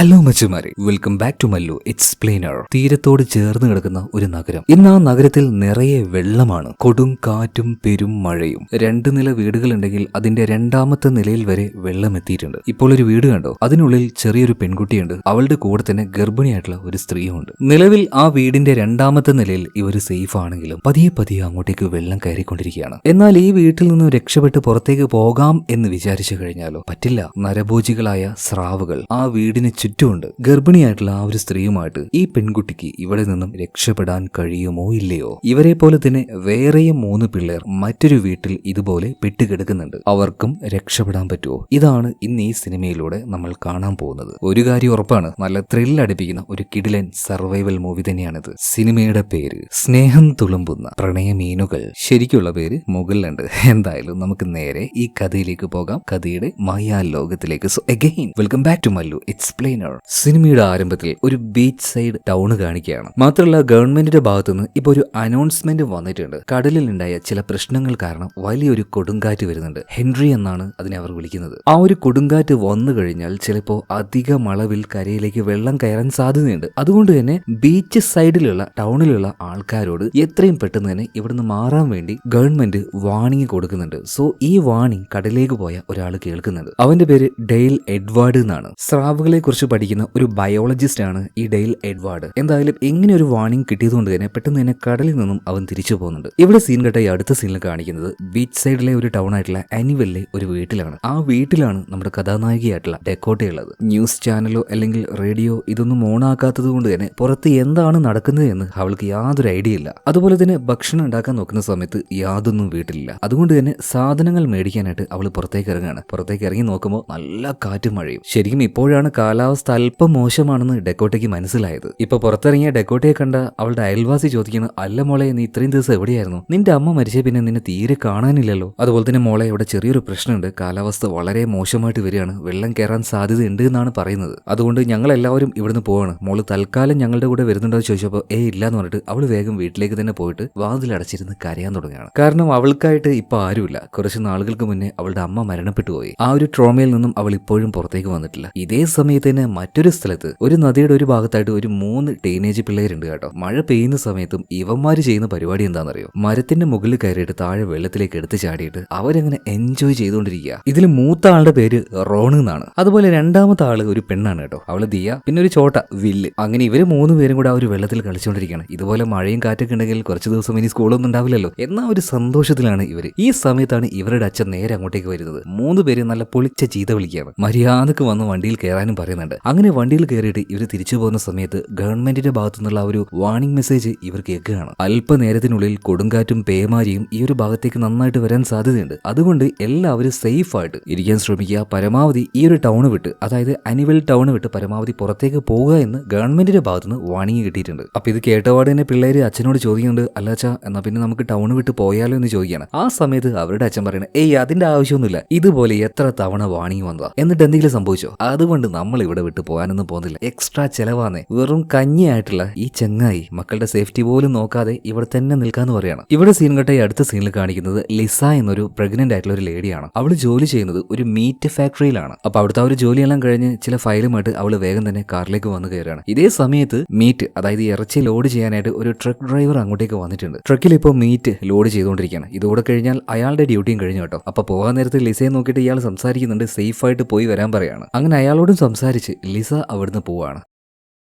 Hello മച്ചുമാരെ, welcome back to Mallu explainer. തീരത്തോട് ചേർന്ന് കിടക്കുന്ന ഒരു നഗരം. ഇന്ന് ആ നഗരത്തിൽ നിറയെ വെള്ളമാണ്. കൊടും കാറ്റും പെരും മഴയും. 2 നില വീടുകളുണ്ടെങ്കിൽ അതിന്റെ 2ാമത്തെ നിലയിൽ വരെ വെള്ളം എത്തിയിട്ടുണ്ട്. ഇപ്പോൾ ഒരു വീട് കണ്ടോ, അതിനുള്ളിൽ ചെറിയൊരു പെൺകുട്ടിയുണ്ട്. അവളുടെ കൂടെ തന്നെ ഗർഭിണിയായിട്ടുള്ള ഒരു സ്ത്രീയുമുണ്ട്. നിലവിൽ ആ വീടിന്റെ 2ാമത്തെ നിലയിൽ ഇവർ സേഫ് ആണെങ്കിലും പതിയെ പതിയെ അങ്ങോട്ടേക്ക് വെള്ളം കയറിക്കൊണ്ടിരിക്കുകയാണ്. എന്നാൽ ഈ വീട്ടിൽ നിന്നും രക്ഷപ്പെട്ട് പുറത്തേക്ക് പോകാം എന്ന് വിചാരിച്ചു കഴിഞ്ഞാലോ പറ്റില്ല. നരഭോജികളായ സ്രാവുകൾ ആ വീടിന് ചുറ്റുമുണ്ട്. ഗർഭിണിയായിട്ടുള്ള ആ ഒരു സ്ത്രീയുമായിട്ട് ഈ പെൺകുട്ടിക്ക് ഇവിടെ നിന്നും രക്ഷപ്പെടാൻ കഴിയുമോ ഇല്ലയോ? ഇവരെ പോലെ തന്നെ വേറെയും 3 പിള്ളേർ മറ്റൊരു വീട്ടിൽ ഇതുപോലെ പെട്ടുകിടക്കുന്നുണ്ട്. അവർക്കും രക്ഷപ്പെടാൻ പറ്റുമോ? ഇതാണ് ഇന്ന് ഈ സിനിമയിലൂടെ നമ്മൾ കാണാൻ പോകുന്നത്. ഒരു കാര്യം ഉറപ്പാണ്, നല്ല ത്രില്ലടിപ്പിക്കുന്ന ഒരു കിടിലൻ സർവൈവൽ മൂവി തന്നെയാണിത്. സിനിമയുടെ പേര് സ്നേഹം തുളുമ്പുന്ന പ്രണയമീനുകൾ. ശരിക്കുള്ള പേര് മുകളിലുണ്ട്. എന്തായാലും നമുക്ക് നേരെ ഈ കഥയിലേക്ക് പോകാം, കഥയുടെ മായാലോകത്തിലേക്ക്. So again welcome back to Mallu explainer. സിനിമയുടെ ആരംഭത്തിൽ ഒരു ബീച്ച് സൈഡ് ടൗൺ കാണിക്കുകയാണ്. മാത്രമല്ല ഗവൺമെന്റിന്റെ ഭാഗത്തുനിന്ന് ഇപ്പോൾ ഒരു അനൗൺസ്മെന്റ് വന്നിട്ടുണ്ട്. കടലിലുണ്ടായ ചില പ്രശ്നങ്ങൾ കാരണം വലിയൊരു കൊടുങ്കാറ്റ് വരുന്നുണ്ട്. ഹെൻറി എന്നാണ് അതിനെ അവർ വിളിക്കുന്നത്. ആ ഒരു കൊടുങ്കാറ്റ് വന്നു കഴിഞ്ഞാൽ ചിലപ്പോൾ അധികം അളവിൽ കരയിലേക്ക് വെള്ളം കയറാൻ സാധ്യതയുണ്ട്. അതുകൊണ്ട് തന്നെ ബീച്ച് സൈഡിലുള്ള ടൗണിലുള്ള ആൾക്കാരോട് എത്രയും പെട്ടെന്ന് തന്നെ ഇവിടുന്ന് മാറാൻ വേണ്ടി ഗവൺമെന്റ് വാണിംഗ് കൊടുക്കുന്നുണ്ട്. സോ ഈ വാണിംഗ് കടലിലേക്ക് പോയ ഒരാൾ കേൾക്കുന്നുണ്ട്. അവന്റെ പേര് ഡെയിൽ എഡ്വാർഡ് എന്നാണ്. സ്രാവുകളെ കുറിച്ച് പഠിക്കുന്ന ഒരു ബയോളജിസ്റ്റ് ആണ് ഈ ഡെയിൽ എഡ്വാർഡ്. എന്തായാലും ഇങ്ങനെ ഒരു വാണിംഗ് കിട്ടിയതുകൊണ്ട് തന്നെ പെട്ടെന്ന് തന്നെ കടലിൽ നിന്നും അവൻ തിരിച്ചു പോകുന്നുണ്ട്. ഇവിടെ സീൻ കെട്ട ഈ അടുത്ത സീനിൽ കാണിക്കുന്നത് ബീച്ച് സൈഡിലെ ഒരു ടൗൺ ആയിട്ടുള്ള ആനിവലിലെ ഒരു വീട്ടിലാണ്. ആ വീട്ടിലാണ് നമ്മുടെ കഥാനായികയായിട്ടുള്ള ഡെക്കോട്ടയുള്ളത്. ന്യൂസ് ചാനലോ അല്ലെങ്കിൽ റേഡിയോ ഇതൊന്നും ഓൺ ആക്കാത്തത് കൊണ്ട് തന്നെ പുറത്ത് എന്താണ് നടക്കുന്നത് എന്ന് അവൾക്ക് യാതൊരു ഐഡിയ ഇല്ല. അതുപോലെ തന്നെ ഭക്ഷണം ഉണ്ടാക്കാൻ നോക്കുന്ന സമയത്ത് യാതൊന്നും വീട്ടിലില്ല. അതുകൊണ്ട് തന്നെ സാധനങ്ങൾ മേടിക്കാനായിട്ട് അവൾ പുറത്തേക്ക് ഇറങ്ങാണ്. പുറത്തേക്ക് ഇറങ്ങി നോക്കുമ്പോൾ നല്ല കാറ്റും മഴയും. ശരിക്കും ഇപ്പോഴാണ് കാലാവസ്ഥ അല്പം മോശമാണെന്ന് ഡെക്കോട്ടയ്ക്ക് മനസ്സിലായത്. ഇപ്പൊ പുറത്തിറങ്ങിയ ഡെക്കോട്ടയെ കണ്ട അവളുടെ അയൽവാസി ചോദിക്കുന്നു, അല്ല മോളെ, നീ ഇത്രയും ദിവസം എവിടെയായിരുന്നു? നിന്റെ അമ്മ മരിച്ചേ പിന്നെ നിന്നെ തീരെ കാണാനില്ലല്ലോ. അതുപോലെ തന്നെ മോളെ, ഇവിടെ ചെറിയൊരു പ്രശ്നമുണ്ട്. കാലാവസ്ഥ വളരെ മോശമായിട്ട് വരികയാണ്. വെള്ളം കയറാൻ സാധ്യതയുണ്ട് എന്നാണ് പറയുന്നത്. അതുകൊണ്ട് ഞങ്ങൾ എല്ലാവരും ഇവിടുന്ന് പോവാണ്. മോള് തൽക്കാലം ഞങ്ങളുടെ കൂടെ വരുന്നുണ്ടോ ചോദിച്ചപ്പോൾ ഇല്ലാന്ന് പറഞ്ഞിട്ട് അവള് വേഗം വീട്ടിലേക്ക് തന്നെ പോയിട്ട് വാതിലടച്ചിരുന്ന് കരയാൻ തുടങ്ങുകയാണ്. കാരണം അവൾക്കായിട്ട് ഇപ്പൊ ആരുമില്ല. കുറച്ച് നാളുകൾക്ക് മുന്നേ അവളുടെ അമ്മ മരണപ്പെട്ടു പോയി. ആ ഒരു ട്രോമയിൽ നിന്നും അവൾ ഇപ്പോഴും പുറത്തേക്ക് വന്നിട്ടില്ല. ഇതേ സമയത്ത് തന്നെ മറ്റൊരു സ്ഥലത്ത് ഒരു നദിയുടെ ഒരു ഭാഗത്തായിട്ട് ഒരു 3 ടീനേജ് പിള്ളേരുണ്ട് കേട്ടോ. മഴ പെയ്യുന്ന സമയത്തും ഇവന്മാര് ചെയ്യുന്ന പരിപാടി എന്താണെന്നറിയോ? മരത്തിന്റെ മുകളിൽ കയറിയിട്ട് താഴെ വെള്ളത്തിലേക്ക് എടുത്ത് ചാടിയിട്ട് അവരങ്ങനെ എൻജോയ് ചെയ്തുകൊണ്ടിരിക്കുക. ഇതിൽ മൂത്ത ആളുടെ പേര് റോൺ എന്നാണ്. അതുപോലെ 2ാമത്തെ ആള് ഒരു പെണ്ണാണ് കേട്ടോ. അവള് ദിയ, പിന്നെ ഒരു ചോട്ട വില്ല്. അങ്ങനെ ഇവര് 3 പേരും കൂടെ ആ ഒരു വെള്ളത്തിൽ കളിച്ചുകൊണ്ടിരിക്കുകയാണ്. ഇതുപോലെ മഴയും കാറ്റൊക്കെ ഉണ്ടെങ്കിൽ കുറച്ച് ദിവസം ഇനി സ്കൂളൊന്നും ഉണ്ടാവില്ലല്ലോ എന്ന ഒരു സന്തോഷത്തിലാണ് ഇവര്. ഈ സമയത്താണ് ഇവരുടെ അച്ഛൻ നേരെ അങ്ങോട്ടേക്ക് വരുന്നത്. 3 പേര് നല്ല പൊളിച്ച ചീത്ത വിളിക്കുകയാണ്. മര്യാദക്ക് വന്ന് വണ്ടിയിൽ കയറാനും പറയുന്നുണ്ട്. അങ്ങനെ വണ്ടിയിൽ കയറിയിട്ട് ഇവർ തിരിച്ചു പോകുന്ന സമയത്ത് ഗവൺമെന്റിന്റെ ഭാഗത്തു നിന്നുള്ള ഒരു വാർണിംഗ് മെസ്സേജ് ഇവർ കേൾക്കുകയാണ്. അല്പനേരത്തിനുള്ളിൽ കൊടുങ്കാറ്റും പേമാരിയും ഈ ഒരു ഭാഗത്തേക്ക് നന്നായിട്ട് വരാൻ സാധ്യതയുണ്ട്. അതുകൊണ്ട് എല്ലാവരും സേഫ് ആയിട്ട് ഇരിക്കാൻ ശ്രമിക്കുക. പരമാവധി ഈ ഒരു ടൗൺ വിട്ട്, അതായത് അനിവൽ ടൗൺ വിട്ട് പരമാവധി പുറത്തേക്ക് പോകുക എന്ന് ഗവൺമെന്റിന്റെ ഭാഗത്തുനിന്ന് വാർണിംഗ് കിട്ടിയിട്ടുണ്ട്. അപ്പൊ ഇത് കേട്ടപാട് തന്നെ പിള്ളേര് അച്ഛനോട് ചോദിക്കുന്നുണ്ട്, അല്ലാച്ചാ എന്നാ പിന്നെ നമുക്ക് ടൗൺ വിട്ട് പോയാലോ എന്ന് ചോദിക്കുകയാണ്. ആ സമയത്ത് അവരുടെ അച്ഛൻ പറയുന്നത്, അതിന്റെ ആവശ്യമൊന്നുമില്ല, ഇതുപോലെ എത്ര തവണ വാർണിംഗ് വന്നതാ, എന്നിട്ട് എന്തെങ്കിലും സംഭവിച്ചോ? അതുകൊണ്ട് നമ്മൾ ഇവിടെ വിട്ട് പോകാനൊന്നും പോകുന്നില്ല, എക്സ്ട്രാ ചെലവാന്നേ. വെറും കഞ്ഞിയായിട്ടുള്ള ഈ ചങ്ങായി മക്കളുടെ സേഫ്റ്റി പോലും നോക്കാതെ ഇവിടെ തന്നെ നിൽക്കാന്ന് പറയാണ്. ഇവിടെ സീൻ കെട്ട ഈ അടുത്ത സീനിൽ കാണിക്കുന്നത് ലിസ എന്നൊരു പ്രഗ്നന്റ് ആയിട്ടുള്ള ഒരു ലേഡിയാണ്. അവള് ജോലി ചെയ്യുന്നത് ഒരു മീറ്റ് ഫാക്ടറിയിലാണ്. അപ്പൊ അവിടുത്തെ ഒരു ജോലിയെല്ലാം കഴിഞ്ഞ് ചില ഫയലുമായിട്ട് അവള് വേഗം തന്നെ കാറിലേക്ക് വന്ന് കയറുകയാണ്. ഇതേ സമയത്ത് മീറ്റ്, അതായത് ഇറച്ചി ലോഡ് ചെയ്യാനായിട്ട് ഒരു ട്രക്ക് ഡ്രൈവർ അങ്ങോട്ടേക്ക് വന്നിട്ടുണ്ട്. ട്രക്കിൽ ഇപ്പോൾ മീറ്റ് ലോഡ് ചെയ്തുകൊണ്ടിരിക്കുകയാണ്. ഇതോടെ കഴിഞ്ഞാൽ അയാളുടെ ഡ്യൂട്ടിയും കഴിഞ്ഞു കേട്ടോ. അപ്പൊ പോകാൻ നേരത്ത് ലിസയെ നോക്കിയിട്ട് ഇയാൾ സംസാരിക്കുന്നുണ്ട്, സേഫ് ആയിട്ട് പോയി വരാൻ പറയാണ്. അങ്ങനെ അയാളോടും സംസാരിച്ച് ലിസ അവിടുന്ന് പോവാണ്.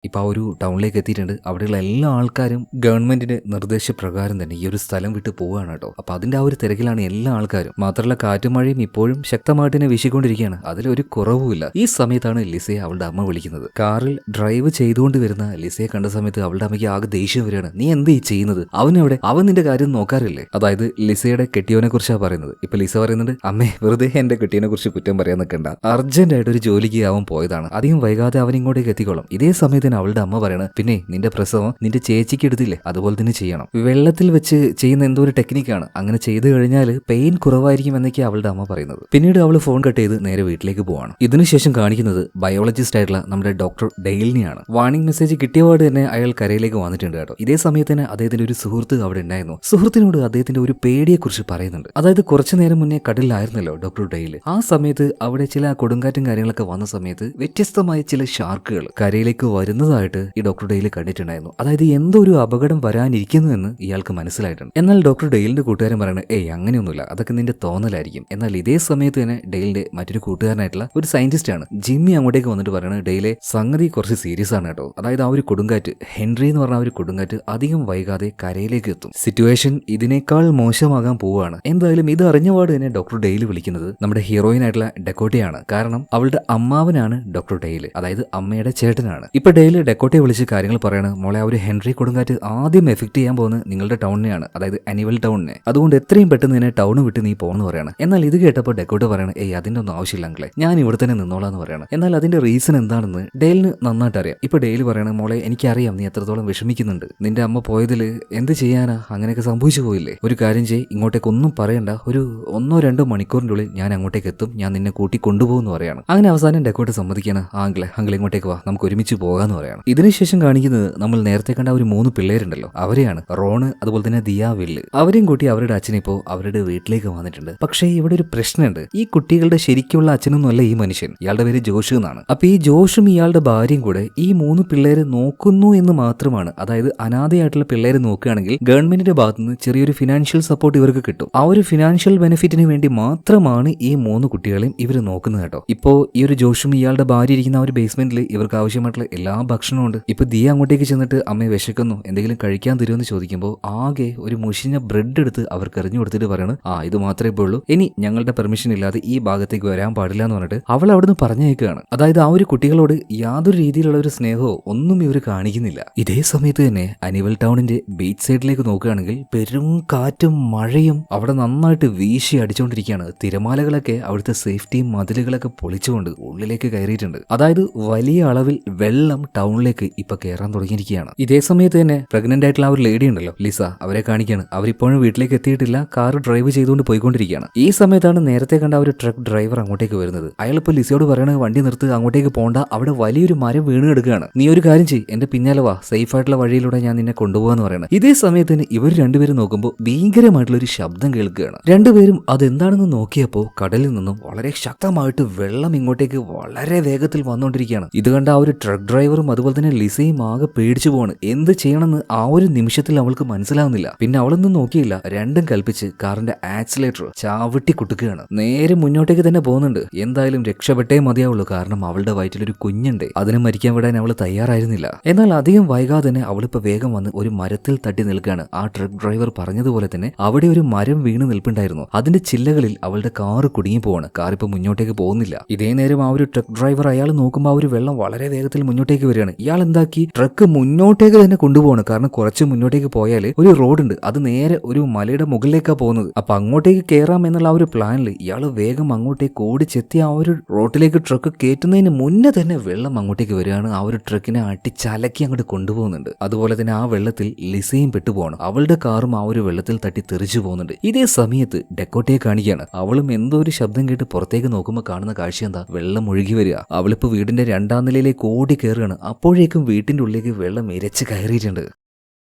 ഇപ്പോൾ ആ ഒരു ടൗണിലേക്ക് എത്തിയിട്ടുണ്ട്. അവിടെയുള്ള എല്ലാ ആൾക്കാരും ഗവൺമെന്റിന്റെ നിർദ്ദേശപ്രകാരം തന്നെ ഈ ഒരു സ്ഥലം വിട്ട് പോവുകയാണ് കേട്ടോ. അപ്പോൾ അതിന്റെ ആ ഒരു തിരക്കിലാണ് എല്ലാ ആൾക്കാരും. മാത്രമല്ല കാറ്റും മഴയും ഇപ്പോഴും ശക്തമായിട്ട് തന്നെ വീശിക്കൊണ്ടിരിക്കുകയാണ്. അതിലൊരു കുറവുമില്ല. ഈ സമയത്താണ് ലിസയെ അവളുടെ അമ്മ വിളിക്കുന്നത്. കാറിൽ ഡ്രൈവ് ചെയ്തുകൊണ്ട് വരുന്ന ലിസയെ കണ്ട സമയത്ത് അവളുടെ അമ്മയ്ക്ക് ആകെ ദേഷ്യം വരികയാണ്. നീ എന്ത് ഈ ചെയ്യുന്നത്? അവനെവിടെ? അവൻ നിന്റെ കാര്യം നോക്കാറില്ലേ? അതായത് ലിസയുടെ കെട്ടിയവനെ കുറിച്ചാണ് പറയുന്നത്. ഇപ്പൊ ലിസ പറയുന്നുണ്ട്, അമ്മേ വെറുതെ എന്റെ കെട്ടിയവനെ കുറിച്ച് കുറ്റം പറയാൻ നിൽക്കണ്ട. അർജന്റ് ആയിട്ട് ഒരു ജോലിക്ക് അവൻ പോയതാണ്. അധികം വൈകാതെ അവൻ ഇങ്ങോട്ടേക്ക് എത്തിക്കോളും. ഇതേ സമയത്ത് സമയത്തിന് അവളുടെ അമ്മ പറയണ, പിന്നെ നിന്റെ പ്രസവം നിന്റെ ചേച്ചിക്ക് എടുത്തില്ലേ, അതുപോലെ തന്നെ ചെയ്യണം. വെള്ളത്തിൽ വെച്ച് ചെയ്യുന്ന എന്തോ ഒരു ടെക്നിക്കാണ്, അങ്ങനെ ചെയ്തു കഴിഞ്ഞാൽ പെയിൻ കുറവായിരിക്കും എന്നൊക്കെ അവളുടെ അമ്മ പറയുന്നത്. പിന്നീട് അവൾ ഫോൺ കട്ട് ചെയ്ത് നേരെ വീട്ടിലേക്ക് പോവാണ്. ഇതിനുശേഷം കാണിക്കുന്നത് ബയോളജിസ്റ്റ് ആയിട്ടുള്ള നമ്മുടെ ഡോക്ടർ ഡെയിലിനെയാണ്. വാർണിംഗ് മെസ്സേജ് കിട്ടിയപാട് തന്നെ അയാൾ കരയിലേക്ക് വന്നിട്ടുണ്ട് കേട്ടോ. ഇതേ സമയത്ത് തന്നെ അദ്ദേഹത്തിന്റെ ഒരു സുഹൃത്ത് അവിടെ ഉണ്ടായിരുന്നു. സുഹൃത്തിനോട് അദ്ദേഹത്തിന്റെ ഒരു പേടിയെക്കുറിച്ച് പറയുന്നുണ്ട്. അതായത് കുറച്ചു നേരം മുന്നേ കടലിലായിരുന്നല്ലോ ഡോക്ടർ ഡെയിൽ. ആ സമയത്ത് അവിടെ ചില കൊടുങ്കാറ്റും കാര്യങ്ങളൊക്കെ വന്ന സമയത്ത് വ്യത്യസ്തമായ ചില ഷാർക്കുകൾ കരയിലേക്ക് വരുന്നതായിട്ട് ഈ ഡോക്ടർ ഡെയിൽ കണ്ടിട്ടുണ്ടായിരുന്നു. അതായത് എന്തോ ഒരു അപകടം വരാനിരിക്കുന്നു എന്ന് ഇയാൾക്ക് മനസ്സിലായിട്ടുണ്ട്. എന്നാൽ ഡോക്ടർ ഡെയിലിന്റെ കൂട്ടുകാരൻ പറയുന്നത്, അങ്ങനെയൊന്നുമില്ല, അതൊക്കെ നിന്റെ തോന്നലായിരിക്കും. എന്നാൽ ഇതേ സമയത്ത് തന്നെ ഡെയിലിന്റെ മറ്റൊരു കൂട്ടുകാരനായിട്ടുള്ള ഒരു സയന്റിസ്റ്റ് ആണ് ജിമ്മി അങ്ങോട്ടേക്ക് വന്നിട്ട് പറയുന്നത്, ഡെയിലെ സംഗതി കുറച്ച് സീരിയസ് ആണ് കേട്ടോ. അതായത് ആ ഒരു കൊടുങ്കാറ്റ്, ഹെൻറി എന്ന് പറഞ്ഞ ഒരു കൊടുങ്കാറ്റ് അധികം വൈകാതെ കരയിലേക്ക് എത്തും. സിറ്റുവേഷൻ ഇതിനേക്കാൾ മോശമാകാൻ പോവുകയാണ്. എന്തായാലും ഇത് അറിഞ്ഞപാട് തന്നെ ഡോക്ടർ ഡെയിൽ വിളിക്കുന്നത് നമ്മുടെ ഹീറോയിൻ ആയിട്ടുള്ള ഡെക്കോട്ടയാണ്. കാരണം അവളുടെ അമ്മാവനാണ് ഡോക്ടർ ഡെയിൽ, അതായത് അമ്മയുടെ ചേട്ടനാണ്. ഇപ്പൊ ഡെയിൽ ഡെക്കോട്ടയെ വിളിച്ച് കാര്യങ്ങൾ പറയണം. മോളെ, ആ ഒരു ഹെൻറി കൊടുങ്കാറ്റ് ആദ്യം എഫക്ട് ചെയ്യാൻ പോകുന്നത് നിങ്ങളുടെ ടൗണിനെയാണ്, അതായത് അനിവൽ ടൗണിനെ. അതുകൊണ്ട് എത്രയും പെട്ടെന്ന് തന്നെ ടൗൺ വിട്ട് നീ പോകണമെന്ന് പറയണം. എന്നാൽ ഇത് കേട്ടപ്പോൾ ഡെക്കോട്ട പറയണം, അതിന്റെ ഒന്നും ആവശ്യമില്ല അങ്കിളെ, ഞാൻ ഇവിടെ തന്നെ നിന്നോളാന്ന് പറയണം. എന്നാൽ അതിന്റെ റീസൺ എന്താണെന്ന് ഡെയിലിന് നന്നായിട്ട് അറിയാം. ഇപ്പൊ ഡെയിൽ പറയണം, മോളെ എനിക്കറിയാം നീ എത്രത്തോളം വിഷമിക്കുന്നുണ്ട്. നിന്റെ അമ്മ പോയതിൽ എന്ത് ചെയ്യാനാ, അങ്ങനെയൊക്കെ സംഭവിച്ചു പോയില്ലേ. ഒരു കാര്യം ചെയ്യ്, ഇങ്ങോട്ടേക്ക് ഒന്നും പറയണ്ട, ഒരു 1-2 മണിക്കൂറിന്റെ ഉള്ളിൽ ഞാൻ അങ്ങോട്ടേക്ക് എത്തും, ഞാൻ നിന്നെ കൂട്ടി കൊണ്ടുപോകുന്നു പറയാണ്. അങ്ങനെ അവസാനം ഡെക്കോട്ട സമ്മതിക്കാണ്, അങ്കിൾ ഇങ്ങോട്ടേക്ക് വാ, നമുക്ക് ഒരുമിച്ച് പോകാന്ന് പറയാണ്. ഇതിനുശേഷം കാണിക്കുന്നത് നമ്മൾ നേരത്തെ കണ്ട ഒരു 3 പിള്ളേരുണ്ടല്ലോ, അവരെയാണ്. റോണ്, അതുപോലെ തന്നെ ദിയ, വില്ല്. അവരെയും കൂട്ടി അവരുടെ അച്ഛനിപ്പോ അവരുടെ വീട്ടിലേക്ക് വന്നിട്ടുണ്ട്. പക്ഷേ ഇവിടെ ഒരു പ്രശ്നമുണ്ട്. ഈ കുട്ടികളുടെ ശരിക്കുള്ള അച്ഛനൊന്നുമല്ല ഈ മനുഷ്യൻ. ഇയാളുടെ പേര് ജോഷ് എന്നാണ്. അപ്പൊ ഈ ജോഷും ഇയാളുടെ ഭാര്യയും കൂടെ ഈ 3 പിള്ളേരെ നോക്കുന്നു എന്ന് മാത്രമാണ്. അതായത് അനാഥയായിട്ടുള്ള പിള്ളേരെ നോക്കുകയാണെങ്കിൽ ഗവൺമെന്റിന്റെ ഭാഗത്തുനിന്ന് ചെറിയൊരു ഫിനാൻഷ്യൽ സപ്പോർട്ട് ഇവർക്ക് കിട്ടും. ആ ഒരു ഫിനാൻഷ്യൽ ബെനിഫിറ്റിന് വേണ്ടി മാത്രമാണ് ഈ 3 കുട്ടികളെയും ഇവർ നോക്കുന്നത് കേട്ടോ. ഇപ്പോ ഈ ഒരു ജോഷും ഇയാളുടെ ഭാര്യ ഇരിക്കുന്ന ആ ഒരു ബേസ്മെന്റിൽ ഇവർക്ക് ആവശ്യമായിട്ടുള്ള എല്ലാ ഭക്ഷണവും ഉണ്ട്. ഇപ്പൊ ദിയ അങ്ങോട്ടേക്ക് ചെന്നിട്ട് അമ്മയെ വിശക്കുന്നു, എന്തെങ്കിലും കഴിക്കാൻ തരുമെന്ന് ചോദിക്കുമ്പോൾ ആകെ ഒരു മുഷിഞ്ഞ ബ്രെഡ് എടുത്ത് അവർക്ക് എറിഞ്ഞു കൊടുത്തിട്ട് പറയണം, ഇത് മാത്രമേ ഇപ്പോൾ ഉള്ളൂ, ഇനി ഞങ്ങളുടെ പെർമിഷൻ ഇല്ലാതെ ഈ ഭാഗത്തേക്ക് വരാൻ പാടില്ല എന്ന് പറഞ്ഞിട്ട് അവൾ അവിടുന്ന് പറഞ്ഞേക്കുകയാണ്. അതായത് ആ ഒരു കുട്ടികളോട് യാതൊരു രീതിയിലുള്ള ഒരു സ്നേഹമോ ഒന്നും ഇവർ കാണിക്കുന്നില്ല. ഇതേ സമയത്ത് തന്നെ അനിവൽ ടൗണിന്റെ ബീച്ച് സൈഡിലേക്ക് നോക്കുകയാണെങ്കിൽ പെരും കാറ്റും മഴയും അവിടെ നന്നായിട്ട് വീശി അടിച്ചുകൊണ്ടിരിക്കുകയാണ്. തിരമാലകളൊക്കെ അവിടുത്തെ സേഫ്റ്റി മതിലുകളൊക്കെ പൊളിച്ചുകൊണ്ട് ഉള്ളിലേക്ക് കയറിയിട്ടുണ്ട്. അതായത് വലിയ അളവിൽ വെള്ളം ടൗണിലേക്ക് ഇപ്പൊ കയറാൻ തുടങ്ങിയിരിക്കുകയാണ്. ഇതേ സമയത്ത് തന്നെ പ്രഗ്നന്റ് ആയിട്ടുള്ള ആ ഒരു ലേഡി ഉണ്ടല്ലോ, ലിസ, അവരെ കാണിക്കുകയാണ്. അവരിപ്പോഴും വീട്ടിലേക്ക് എത്തിയിട്ടില്ല, കാർ ഡ്രൈവ് ചെയ്തുകൊണ്ട് പോയിക്കൊണ്ടിരിക്കുകയാണ്. ഈ സമയത്താണ് നേരത്തെ കണ്ട ഒരു ട്രക്ക് ഡ്രൈവർ അങ്ങോട്ടേക്ക് വരുന്നത്. അയാൾ ഇപ്പൊ ലിസയോട് പറയണ, വണ്ടി നിർത്ത്, അങ്ങോട്ടേക്ക് പോണ്ട, അവിടെ വലിയൊരു മരം വീണ് കിടക്കുകയാണ്, നീ ഒരു കാര്യം ചെയ്യ്, എന്റെ പിന്നാലെ വാ, സേഫ് ആയിട്ടുള്ള വഴിയിലൂടെ ഞാൻ നിന്നെ കൊണ്ടുപോകാന്ന് പറയണം. ഇതേ സമയത്ത് തന്നെ ഇവർ രണ്ടുപേരും നോക്കുമ്പോൾ ഭീകരമായിട്ടുള്ള ഒരു ശബ്ദം കേൾക്കുകയാണ്. രണ്ടുപേരും അതെന്താണെന്ന് നോക്കിയപ്പോൾ കടലിൽ നിന്നും വളരെ ശക്തമായിട്ട് വെള്ളം ഇങ്ങോട്ടേക്ക് വളരെ വേഗത്തിൽ വന്നുകൊണ്ടിരിക്കുകയാണ്. ഇത് കണ്ട ആ ഒരു ട്രക്ക് ഡ്രൈവറും അതുപോലെ തന്നെ ലിസയും ആകെ പേടിച്ചു പോവാണ്. എന്ത് ചെയ്യണമെന്ന് ആ ഒരു നിമിഷത്തിൽ അവൾക്ക് മനസ്സിലാവുന്നില്ല. പിന്നെ അവളൊന്നും നോക്കിയില്ല, രണ്ടും കൽപ്പിച്ച് കാറിന്റെ ആക്സിലേറ്റർ ചാവിട്ടി കുട്ടുകയാണ്. നേരെ മുന്നോട്ടേക്ക് തന്നെ പോകുന്നുണ്ട്. എന്തായാലും രക്ഷപ്പെട്ടേ മതിയാവുള്ളൂ, കാരണം അവളുടെ വയറ്റിലൊരു കുഞ്ഞുണ്ട്, അതിനെ മരിക്കാൻ വിടാൻ അവൾ തയ്യാറായിരുന്നില്ല. എന്നാൽ അധികം വൈകാതെ തന്നെ അവളിപ്പോ വേഗം വന്ന് ഒരു മരത്തിൽ തട്ടി നിൽക്കുകയാണ്. ആ ട്രക്ക് ഡ്രൈവർ പറഞ്ഞതുപോലെ തന്നെ അവിടെ ഒരു മരം വീണ് നിൽപ്പുണ്ടായിരുന്നു. അതിന്റെ ചില്ലകളിൽ അവളുടെ കാറ് കുടുങ്ങി പോവാണ്. കാർ ഇപ്പൊ മുന്നോട്ടേക്ക് പോകുന്നില്ല. ഇതേ നേരം ആ ഒരു ട്രക്ക് ഡ്രൈവർ അയാൾ നോക്കുമ്പോൾ ആ ഒരു വെള്ളം വളരെ വേഗത്തിൽ മുന്നോട്ടേക്ക് വരികയാണ്. ഇയാൾ എന്താക്കി, ട്രക്ക് മുന്നോട്ടേക്ക് തന്നെ കൊണ്ടുപോകണം. കാരണം കുറച്ച് മുന്നോട്ടേക്ക് പോയാൽ ഒരു റോഡുണ്ട്, അത് നേരെ ഒരു മലയുടെ മുകളിലേക്കാണ് പോകുന്നത്. അപ്പൊ അങ്ങോട്ടേക്ക് കയറാം എന്നുള്ള ആ ഒരു പ്ലാനിൽ ഇയാൾ വേഗം അങ്ങോട്ടേക്ക് ഓടിച്ചെത്തി ആ ഒരു റോഡിലേക്ക് ട്രക്ക് കയറ്റുന്നതിന് മുന്നേ തന്നെ വെള്ളം അങ്ങോട്ടേക്ക് വരികയാണ്. ആ ഒരു ട്രക്കിനെ അടിച്ചലക്കി അങ്ങോട്ട് കൊണ്ടുപോകുന്നുണ്ട്. അതുപോലെ തന്നെ ആ വെള്ളത്തിൽ ലിസയും പെട്ടുപോകണം. അവളുടെ കാറും ആ ഒരു വെള്ളത്തിൽ തട്ടി തെറിച്ചു പോകുന്നുണ്ട്. ഇതേ സമയത്ത് ഡെക്കോട്ടയെ കാണിക്കുകയാണ്. അവളും എന്തോ ഒരു ശബ്ദം കേട്ട് പുറത്തേക്ക് നോക്കുമ്പോൾ കാണുന്ന കാഴ്ച എന്താ, വെള്ളം ഒഴുകി വരിക. അവളിപ്പോ വീടിന്റെ 2ാം നിലയിലേക്ക് ഓടി കയറുകയാണ്. അപ്പോഴേക്കും വീട്ടിന്റെ ഉള്ളിലേക്ക് വെള്ളം ഇരച്ച് കയറിയിട്ടുണ്ട്.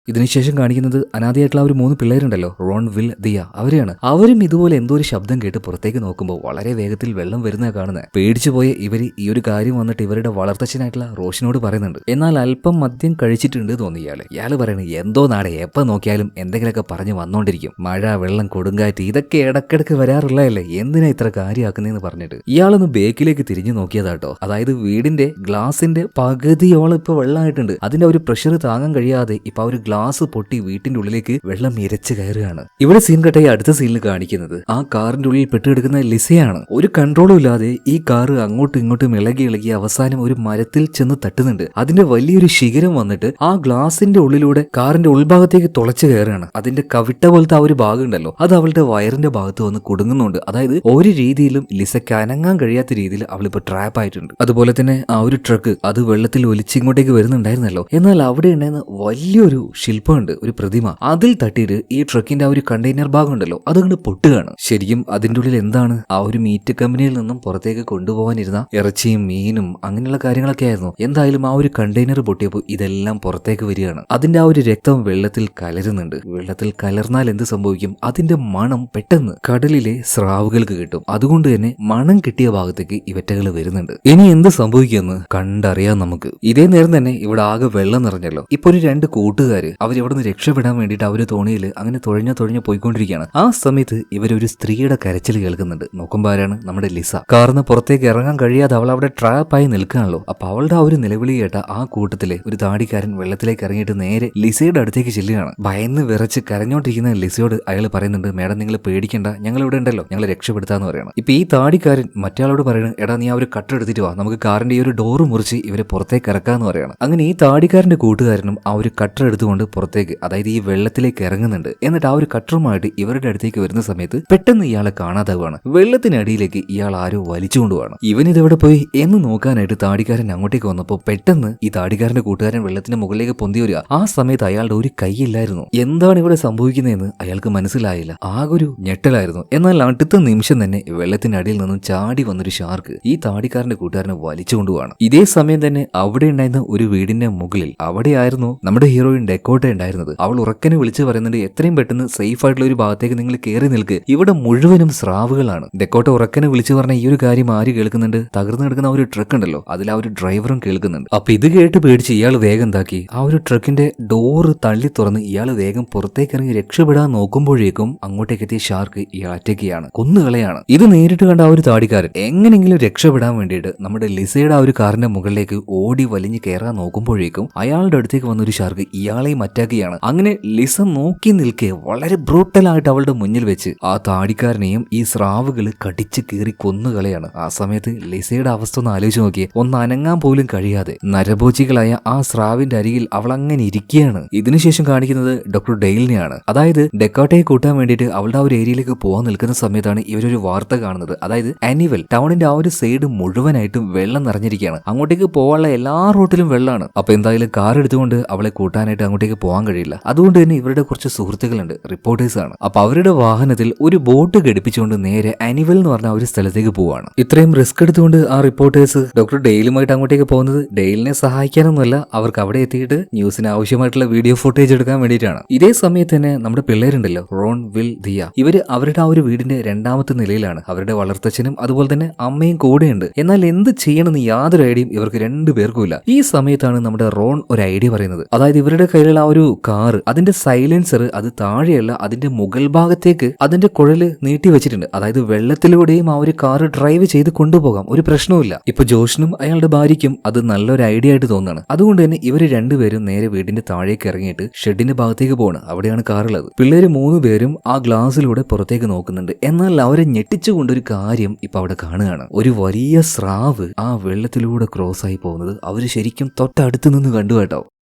ഇതിനുശേഷം കാണിക്കുന്നത് അനാഥയായിട്ടുള്ള ഒരു 3 പിള്ളേരുണ്ടല്ലോ, റോൺ, വിൽ, ദിയ, അവരെയാണ്. അവരും ഇതുപോലെ എന്തോ ഒരു ശബ്ദം കേട്ട് പുറത്തേക്ക് നോക്കുമ്പോൾ വളരെ വേഗത്തിൽ വെള്ളം വരുന്ന കാണുന്നത്. പേടിച്ചു പോയ ഇവര് ഈ ഒരു കാര്യം വന്നിട്ട് ഇവരുടെ വളർത്തച്ഛനായിട്ടുള്ള റോഷനോട് പറയുന്നുണ്ട്. എന്നാൽ അല്പം മദ്യം കഴിച്ചിട്ടുണ്ട് തോന്നിയാല് ഇയാള് പറയണത്, എന്തോ നാടെ എപ്പം നോക്കിയാലും എന്തെങ്കിലുമൊക്കെ പറഞ്ഞു വന്നോണ്ടിരിക്കും, മഴ, വെള്ളം, കൊടുങ്കാറ്റ്, ഇതൊക്കെ ഇടക്കിടക്ക് വരാറുള്ളതല്ലേ, എന്തിനാ ഇത്ര കാര്യമാക്കുന്നതെന്ന് പറഞ്ഞിട്ട് ഇയാളൊന്ന് ബേക്കിലേക്ക് തിരിഞ്ഞു നോക്കിയതാട്ടോ. അതായത് വീടിന്റെ ഗ്ലാസിന്റെ പകുതിയോളം ഇപ്പൊ വെള്ളമായിട്ടുണ്ട്. അതിന്റെ ഒരു പ്രഷർ താങ്ങാൻ കഴിയാതെ ഇപ്പൊ ഒരു ഗ്ലാസ് പൊട്ടി വീട്ടിന്റെ ഉള്ളിലേക്ക് വെള്ളം ഇരച്ചു കയറുകയാണ്. ഇവിടെ സീൻ കട്ടായി അടുത്ത സീനിൽ കാണിക്കുന്നത് ആ കാറിന്റെ ഉള്ളിൽ പെട്ടുകിടക്കുന്ന ലിസയാണ്. ഒരു കൺട്രോളും ഇല്ലാതെ ഈ കാറ് അങ്ങോട്ടും ഇങ്ങോട്ടും ഇളകി അവസാനം ഒരു മരത്തിൽ ചെന്ന് തട്ടുന്നുണ്ട്. അതിന്റെ വലിയൊരു ശിഖരം വന്നിട്ട് ആ ഗ്ലാസിന്റെ ഉള്ളിലൂടെ കാറിന്റെ ഉൾഭാഗത്തേക്ക് തുളച്ചു കയറുകയാണ്. അതിന്റെ കവിട്ട പോലത്തെ ആ ഒരു ഭാഗം ഉണ്ടല്ലോ, അത് അവളുടെ വയറിന്റെ ഭാഗത്ത് വന്ന് കുടുങ്ങുന്നുണ്ട്. അതായത് ഒരു രീതിയിലും ലിസയ്ക്ക് അനങ്ങാൻ കഴിയാത്ത രീതിയിൽ അവളിപ്പോ ട്രാപ്പ് ആയിട്ടുണ്ട്. അതുപോലെ തന്നെ ആ ഒരു ട്രക്ക് അത് വെള്ളത്തിൽ ഒലിച്ചിങ്ങോട്ടേക്ക് വരുന്നുണ്ടായിരുന്നല്ലോ. എന്നാൽ അവിടെ ഉണ്ടായിരുന്ന വലിയൊരു ശില്പമുണ്ട്, ഒരു പ്രതിമ. അതിൽ തട്ടിയിട്ട് ഈ ട്രക്കിന്റെ ആ ഒരു കണ്ടെയ്നർ ഭാഗം ഉണ്ടല്ലോ അതങ്ങോട്ട് പൊട്ടുകയാണ്. ശരിക്കും അതിന്റെ ഉള്ളിൽ എന്താണ്, ആ ഒരു മീറ്റ് കമ്പനിയിൽ നിന്നും പുറത്തേക്ക് കൊണ്ടുപോകാനിരുന്ന ഇറച്ചിയും മീനും അങ്ങനെയുള്ള കാര്യങ്ങളൊക്കെ ആയിരുന്നു. എന്തായാലും ആ ഒരു കണ്ടെയ്നർ പൊട്ടിയപ്പോൾ ഇതെല്ലാം പുറത്തേക്ക് വരികയാണ്. അതിന്റെ ആ ഒരു രക്തം വെള്ളത്തിൽ കലരുന്നുണ്ട്. വെള്ളത്തിൽ കലർന്നാൽ എന്ത് സംഭവിക്കും, അതിന്റെ മണം പെട്ടെന്ന് കടലിലെ സ്രാവുകൾക്ക് കിട്ടും. അതുകൊണ്ട് തന്നെ മണം കിട്ടിയ ഭാഗത്തേക്ക് ഇവറ്റകൾ വരുന്നുണ്ട്. ഇനി എന്ത് സംഭവിക്കുമെന്ന് കണ്ടറിയാം നമുക്ക്. ഇതേ നേരം തന്നെ ഇവിടെ ആകെ വെള്ളം നിറഞ്ഞല്ലോ. ഇപ്പൊ ഒരു 2 കൂട്ടുകാര് അവരിവിടെ നിന്ന് രക്ഷപ്പെടാൻ വേണ്ടിയിട്ട് അവര് തോണിയിൽ അങ്ങനെ തുഴഞ്ഞ പോയിക്കൊണ്ടിരിക്കുകയാണ്. ആ സമയത്ത് ഇവരൊരു സ്ത്രീയുടെ കരച്ചിൽ കേൾക്കുന്നുണ്ട്. നോക്കുമ്പോൾ ആരാണ്, നമ്മുടെ ലിസ. കാറിന് പുറത്തേക്ക് ഇറങ്ങാൻ കഴിയാതെ അവൾ അവിടെ ട്രാപ്പായി നിൽക്കുകയാണല്ലോ. അപ്പൊ അവളുടെ ആ ഒരു നിലവിളി കേട്ട ആ കൂട്ടത്തിലെ ഒരു താടിക്കാരൻ വെള്ളത്തിലേക്ക് ഇറങ്ങിയിട്ട് നേരെ ലിസയുടെ അടുത്തേക്ക് ചെല്ലുകയാണ്. ഭയന്ന് വിറച്ച് കരഞ്ഞോണ്ടിരിക്കുന്ന ലിസയോട് അയാൾ പറയുന്നുണ്ട്, മേഡം നിങ്ങൾ പേടിക്കണ്ട, ഞങ്ങൾ ഇവിടെ ഉണ്ടല്ലോ, ഞങ്ങൾ രക്ഷപ്പെടുത്താന്ന് പറയണം. ഇപ്പൊ ഈ താടിക്കാരൻ മറ്റയാളോട് പറയുന്നത്, എടാ നീ ആ ഒരു കട്ടെടുത്തിട്ട് വാ, നമുക്ക് കാറിന്റെ ഈ ഒരു ഡോറ് മുറിച്ച് ഇവരെ പുറത്തേക്ക് ഇറക്കാന്ന് പറയണം. അങ്ങനെ ഈ താടിക്കാരന്റെ കൂട്ടുകാരനും ആ ഒരു കട്ടർ എടുത്തുകൊണ്ട് പുറത്തേക്ക്, അതായത് ഈ വെള്ളത്തിലേക്ക് ഇറങ്ങുന്നുണ്ട്. എന്നിട്ട് ആ ഒരു കട്ടറുമായിട്ട് ഇവരുടെ അടുത്തേക്ക് വരുന്ന സമയത്ത് പെട്ടെന്ന് ഇയാളെ കാണാതാവുകയാണ്. വെള്ളത്തിനടിയിലേക്ക് ഇയാൾ ആരോ വലിച്ചുകൊണ്ടുപോവാണ്. ഇവനിതെവിടെ പോയി എന്ന് നോക്കാനായിട്ട് താടിക്കാരൻ അങ്ങോട്ടേക്ക് വന്നപ്പോൾ പെട്ടെന്ന് ഈ താടിക്കാരന്റെ കൂട്ടുകാരൻ വെള്ളത്തിന്റെ മുകളിലേക്ക് പൊന്തി വരിക. ആ സമയത്ത് അയാളുടെ ഒരു കൈയില്ലായിരുന്നു. എന്താണ് ഇവിടെ സംഭവിക്കുന്നതെന്ന് അയാൾക്ക് മനസ്സിലായില്ല. ആകെ ഒരു ഞെട്ടലായിരുന്നു. എന്നാൽ അടുത്ത നിമിഷം തന്നെ വെള്ളത്തിനടിയിൽ നിന്നും ചാടി വന്നൊരു ഷാർക്ക് ഈ താടിക്കാരന്റെ കൂട്ടുകാരനെ വലിച്ചുകൊണ്ടുപോവാണ്. ഇതേ സമയം തന്നെ അവിടെ ഉണ്ടായിരുന്ന ഒരു വീടിന്റെ മുകളിൽ അവിടെയായിരുന്നു നമ്മുടെ ഹീറോയിൻ ഡെക്കോട്ട ഉണ്ടായിരുന്നത്. അവൾ ഉറക്കനെ വിളിച്ചു പറയുന്നുണ്ട്, എത്രയും പെട്ടെന്ന് സേഫ് ആയിട്ടുള്ള ഒരു ഭാഗത്തേക്ക് നിങ്ങൾ കയറി നിൽക്ക്, ഇവിടെ മുഴുവനും സ്രാവുകളാണ്. ഡെക്കോട്ട ഉറക്കനെ വിളിച്ചു പറഞ്ഞ ഈ ഒരു കാര്യം ആര് കേൾക്കുന്നുണ്ട്, തകർന്നു കിടക്കുന്ന ആ ഒരു ട്രക്ക് ഉണ്ടല്ലോ അതിൽ ആ ഒരു ഡ്രൈവറും കേൾക്കുന്നുണ്ട്. അപ്പൊ ഇത് കേട്ട് പേടിച്ച് ഇയാൾ വേഗം എന്താക്കി, ആ ഒരു ട്രക്കിന്റെ ഡോറ് തള്ളി തുറന്ന് ഇയാൾ വേഗം പുറത്തേക്ക് ഇറങ്ങി രക്ഷപ്പെടാൻ നോക്കുമ്പോഴേക്കും അങ്ങോട്ടേക്ക് എത്തിയ ഷാർക്ക് ഇയാൾ അറ്റയ്ക്കാണ്, കൊന്നുകളയാണ്. ഇത് നേരിട്ട് കണ്ട ആ ഒരു താടിക്കാരൻ എങ്ങനെയെങ്കിലും രക്ഷപ്പെടാൻ വേണ്ടിയിട്ട് നമ്മുടെ ലിസയുടെ ആ ഒരു കാറിന്റെ മുകളിലേക്ക് ഓടി വലിഞ്ഞ് കയറാൻ നോക്കുമ്പോഴേക്കും അയാളുടെ അടുത്തേക്ക് വന്നൊരു ഷാർക്ക് ഇയാളെയും അറ്റാക്കുകയാണ്. അങ്ങനെ ലിസ നോക്കി നിൽക്കെ വളരെ ബ്രൂട്ടലായിട്ട് അവളുടെ മുന്നിൽ വെച്ച് ആ താടിക്കാരനെയും ഈ സ്രാവുകൾ കടിച്ച് കീറി കൊന്നുകളയാണ്. ആ സമയത്ത് ലിസയുടെ അവസ്ഥ ഒന്ന് ആലോചിച്ച് നോക്കിയേ, ഒന്ന് അനങ്ങാൻ പോലും കഴിയാതെ നരഭോജികളായ ആ സ്രാവിന്റെ അരികിൽ അവൾ അങ്ങനെ ഇരിക്കുകയാണ്. ഇതിനുശേഷം കാണിക്കുന്നത് ഡോക്ടർ ഡെയിലിനെയാണ്. അതായത് ഡെക്കോട്ടയെ കൂട്ടാൻ വേണ്ടിയിട്ട് അവളുടെ ആ ഒരു ഏരിയയിലേക്ക് പോകാൻ നിൽക്കുന്ന സമയത്താണ് ഇവരൊരു വാർത്ത കാണുന്നത്. അതായത് ആനിവൽ ടൗണിന്റെ ആ ഒരു സൈഡ് മുഴുവനായിട്ടും വെള്ളം നിറഞ്ഞിരിക്കുകയാണ്. അങ്ങോട്ടേക്ക് പോകാനുള്ള എല്ലാ റൂട്ടിലും വെള്ളമാണ്. അപ്പൊ എന്തായാലും കാർ എടുത്തുകൊണ്ട് അവളെ കൂട്ടാനായിട്ട് അങ്ങോട്ടേക്ക് പോകാൻ കഴിയില്ല. അതുകൊണ്ട് തന്നെ ഇവരുടെ കുറച്ച് സുഹൃത്തുക്കളുണ്ട്, റിപ്പോർട്ടേഴ്സ് ആണ്. അപ്പൊ അവരുടെ വാഹനത്തിൽ ഒരു ബോട്ട് ഘടിപ്പിച്ചുകൊണ്ട് നേരെ ആനിവൽ എന്ന് പറഞ്ഞ ഒരു സ്ഥലത്തേക്ക് പോവാണ്. ഇത്രയും റിസ്ക് എടുത്തുകൊണ്ട് ആ റിപ്പോർട്ടേഴ്സ് ഡോക്ടർ ഡെയിലുമായിട്ട് അങ്ങോട്ടേക്ക് പോകുന്നത് ഡെയിലിനെ സഹായിക്കാനൊന്നുമല്ല, അവർക്ക് അവിടെ എത്തിയിട്ട് ന്യൂസിന് ആവശ്യമായിട്ടുള്ള വീഡിയോ ഫുട്ടേജ് എടുക്കാൻ വേണ്ടിയിട്ടാണ്. ഇതേ സമയത്ത് തന്നെ നമ്മുടെ പിള്ളേരുണ്ടല്ലോ, റോൺ, വിൽ, ദിയ, ഇവര് അവരുടെ ആ ഒരു വീടിന്റെ 2ാമത്തെ നിലയിലാണ്. അവരുടെ വളർത്തച്ഛനും അതുപോലെ തന്നെ അമ്മയും കൂടെയുണ്ട്. എന്നാൽ എന്ത് ചെയ്യണമെന്ന് യാതൊരു ഐഡിയയും ഇവർക്ക് 2 പേർക്കും ഇല്ല. ഈ സമയത്താണ് നമ്മുടെ റോൺ ഒരു ഐഡിയ പറയുന്നത്. അതായത് ഇവരുടെ കയ്യിലുള്ള ആ ഒരു കാർ, അതിന്റെ സൈലൻസർ അത് താഴെയല്ല അതിന്റെ മുകൾ ഭാഗത്തേക്ക് അതിന്റെ കുഴല് നീട്ടി വെച്ചിട്ടുണ്ട്. അതായത് വെള്ളത്തിലൂടെയും ആ ഒരു കാർ ഡ്രൈവ് ചെയ്ത് കൊണ്ടുപോകാം, ഒരു പ്രശ്നവുമില്ല. ഇപ്പൊ ജോഷിനും അയാളുടെ ഭാര്യയ്ക്കും അത് നല്ലൊരു ഐഡിയ ആയിട്ട് തോന്നുന്നു. അതുകൊണ്ട് തന്നെ ഇവര് 2 പേരും നേരെ വീടിന്റെ താഴേക്ക് ഇറങ്ങിയിട്ട് ഷെഡിന്റെ ഭാഗത്തേക്ക് പോവാണ്. അവിടെയാണ് കാറുള്ളത്. പിള്ളേര് 3 പേരും ആ ഗ്ലാസ്സിലൂടെ പുറത്തേക്ക് നോക്കുന്നുണ്ട്. എന്നാൽ അവരെ ഞെട്ടിച്ചുകൊണ്ടൊരു കാര്യം ഇപ്പൊ അവിടെ കാണുകയാണ്. ഒരു വലിയ സ്രാവ് ആ വെള്ളത്തിലൂടെ ക്രോസ് ആയി പോകുന്നത് അവര് ശരിക്കും തൊട്ടടുത്ത് നിന്ന് കണ്ടു കേട്ടോ.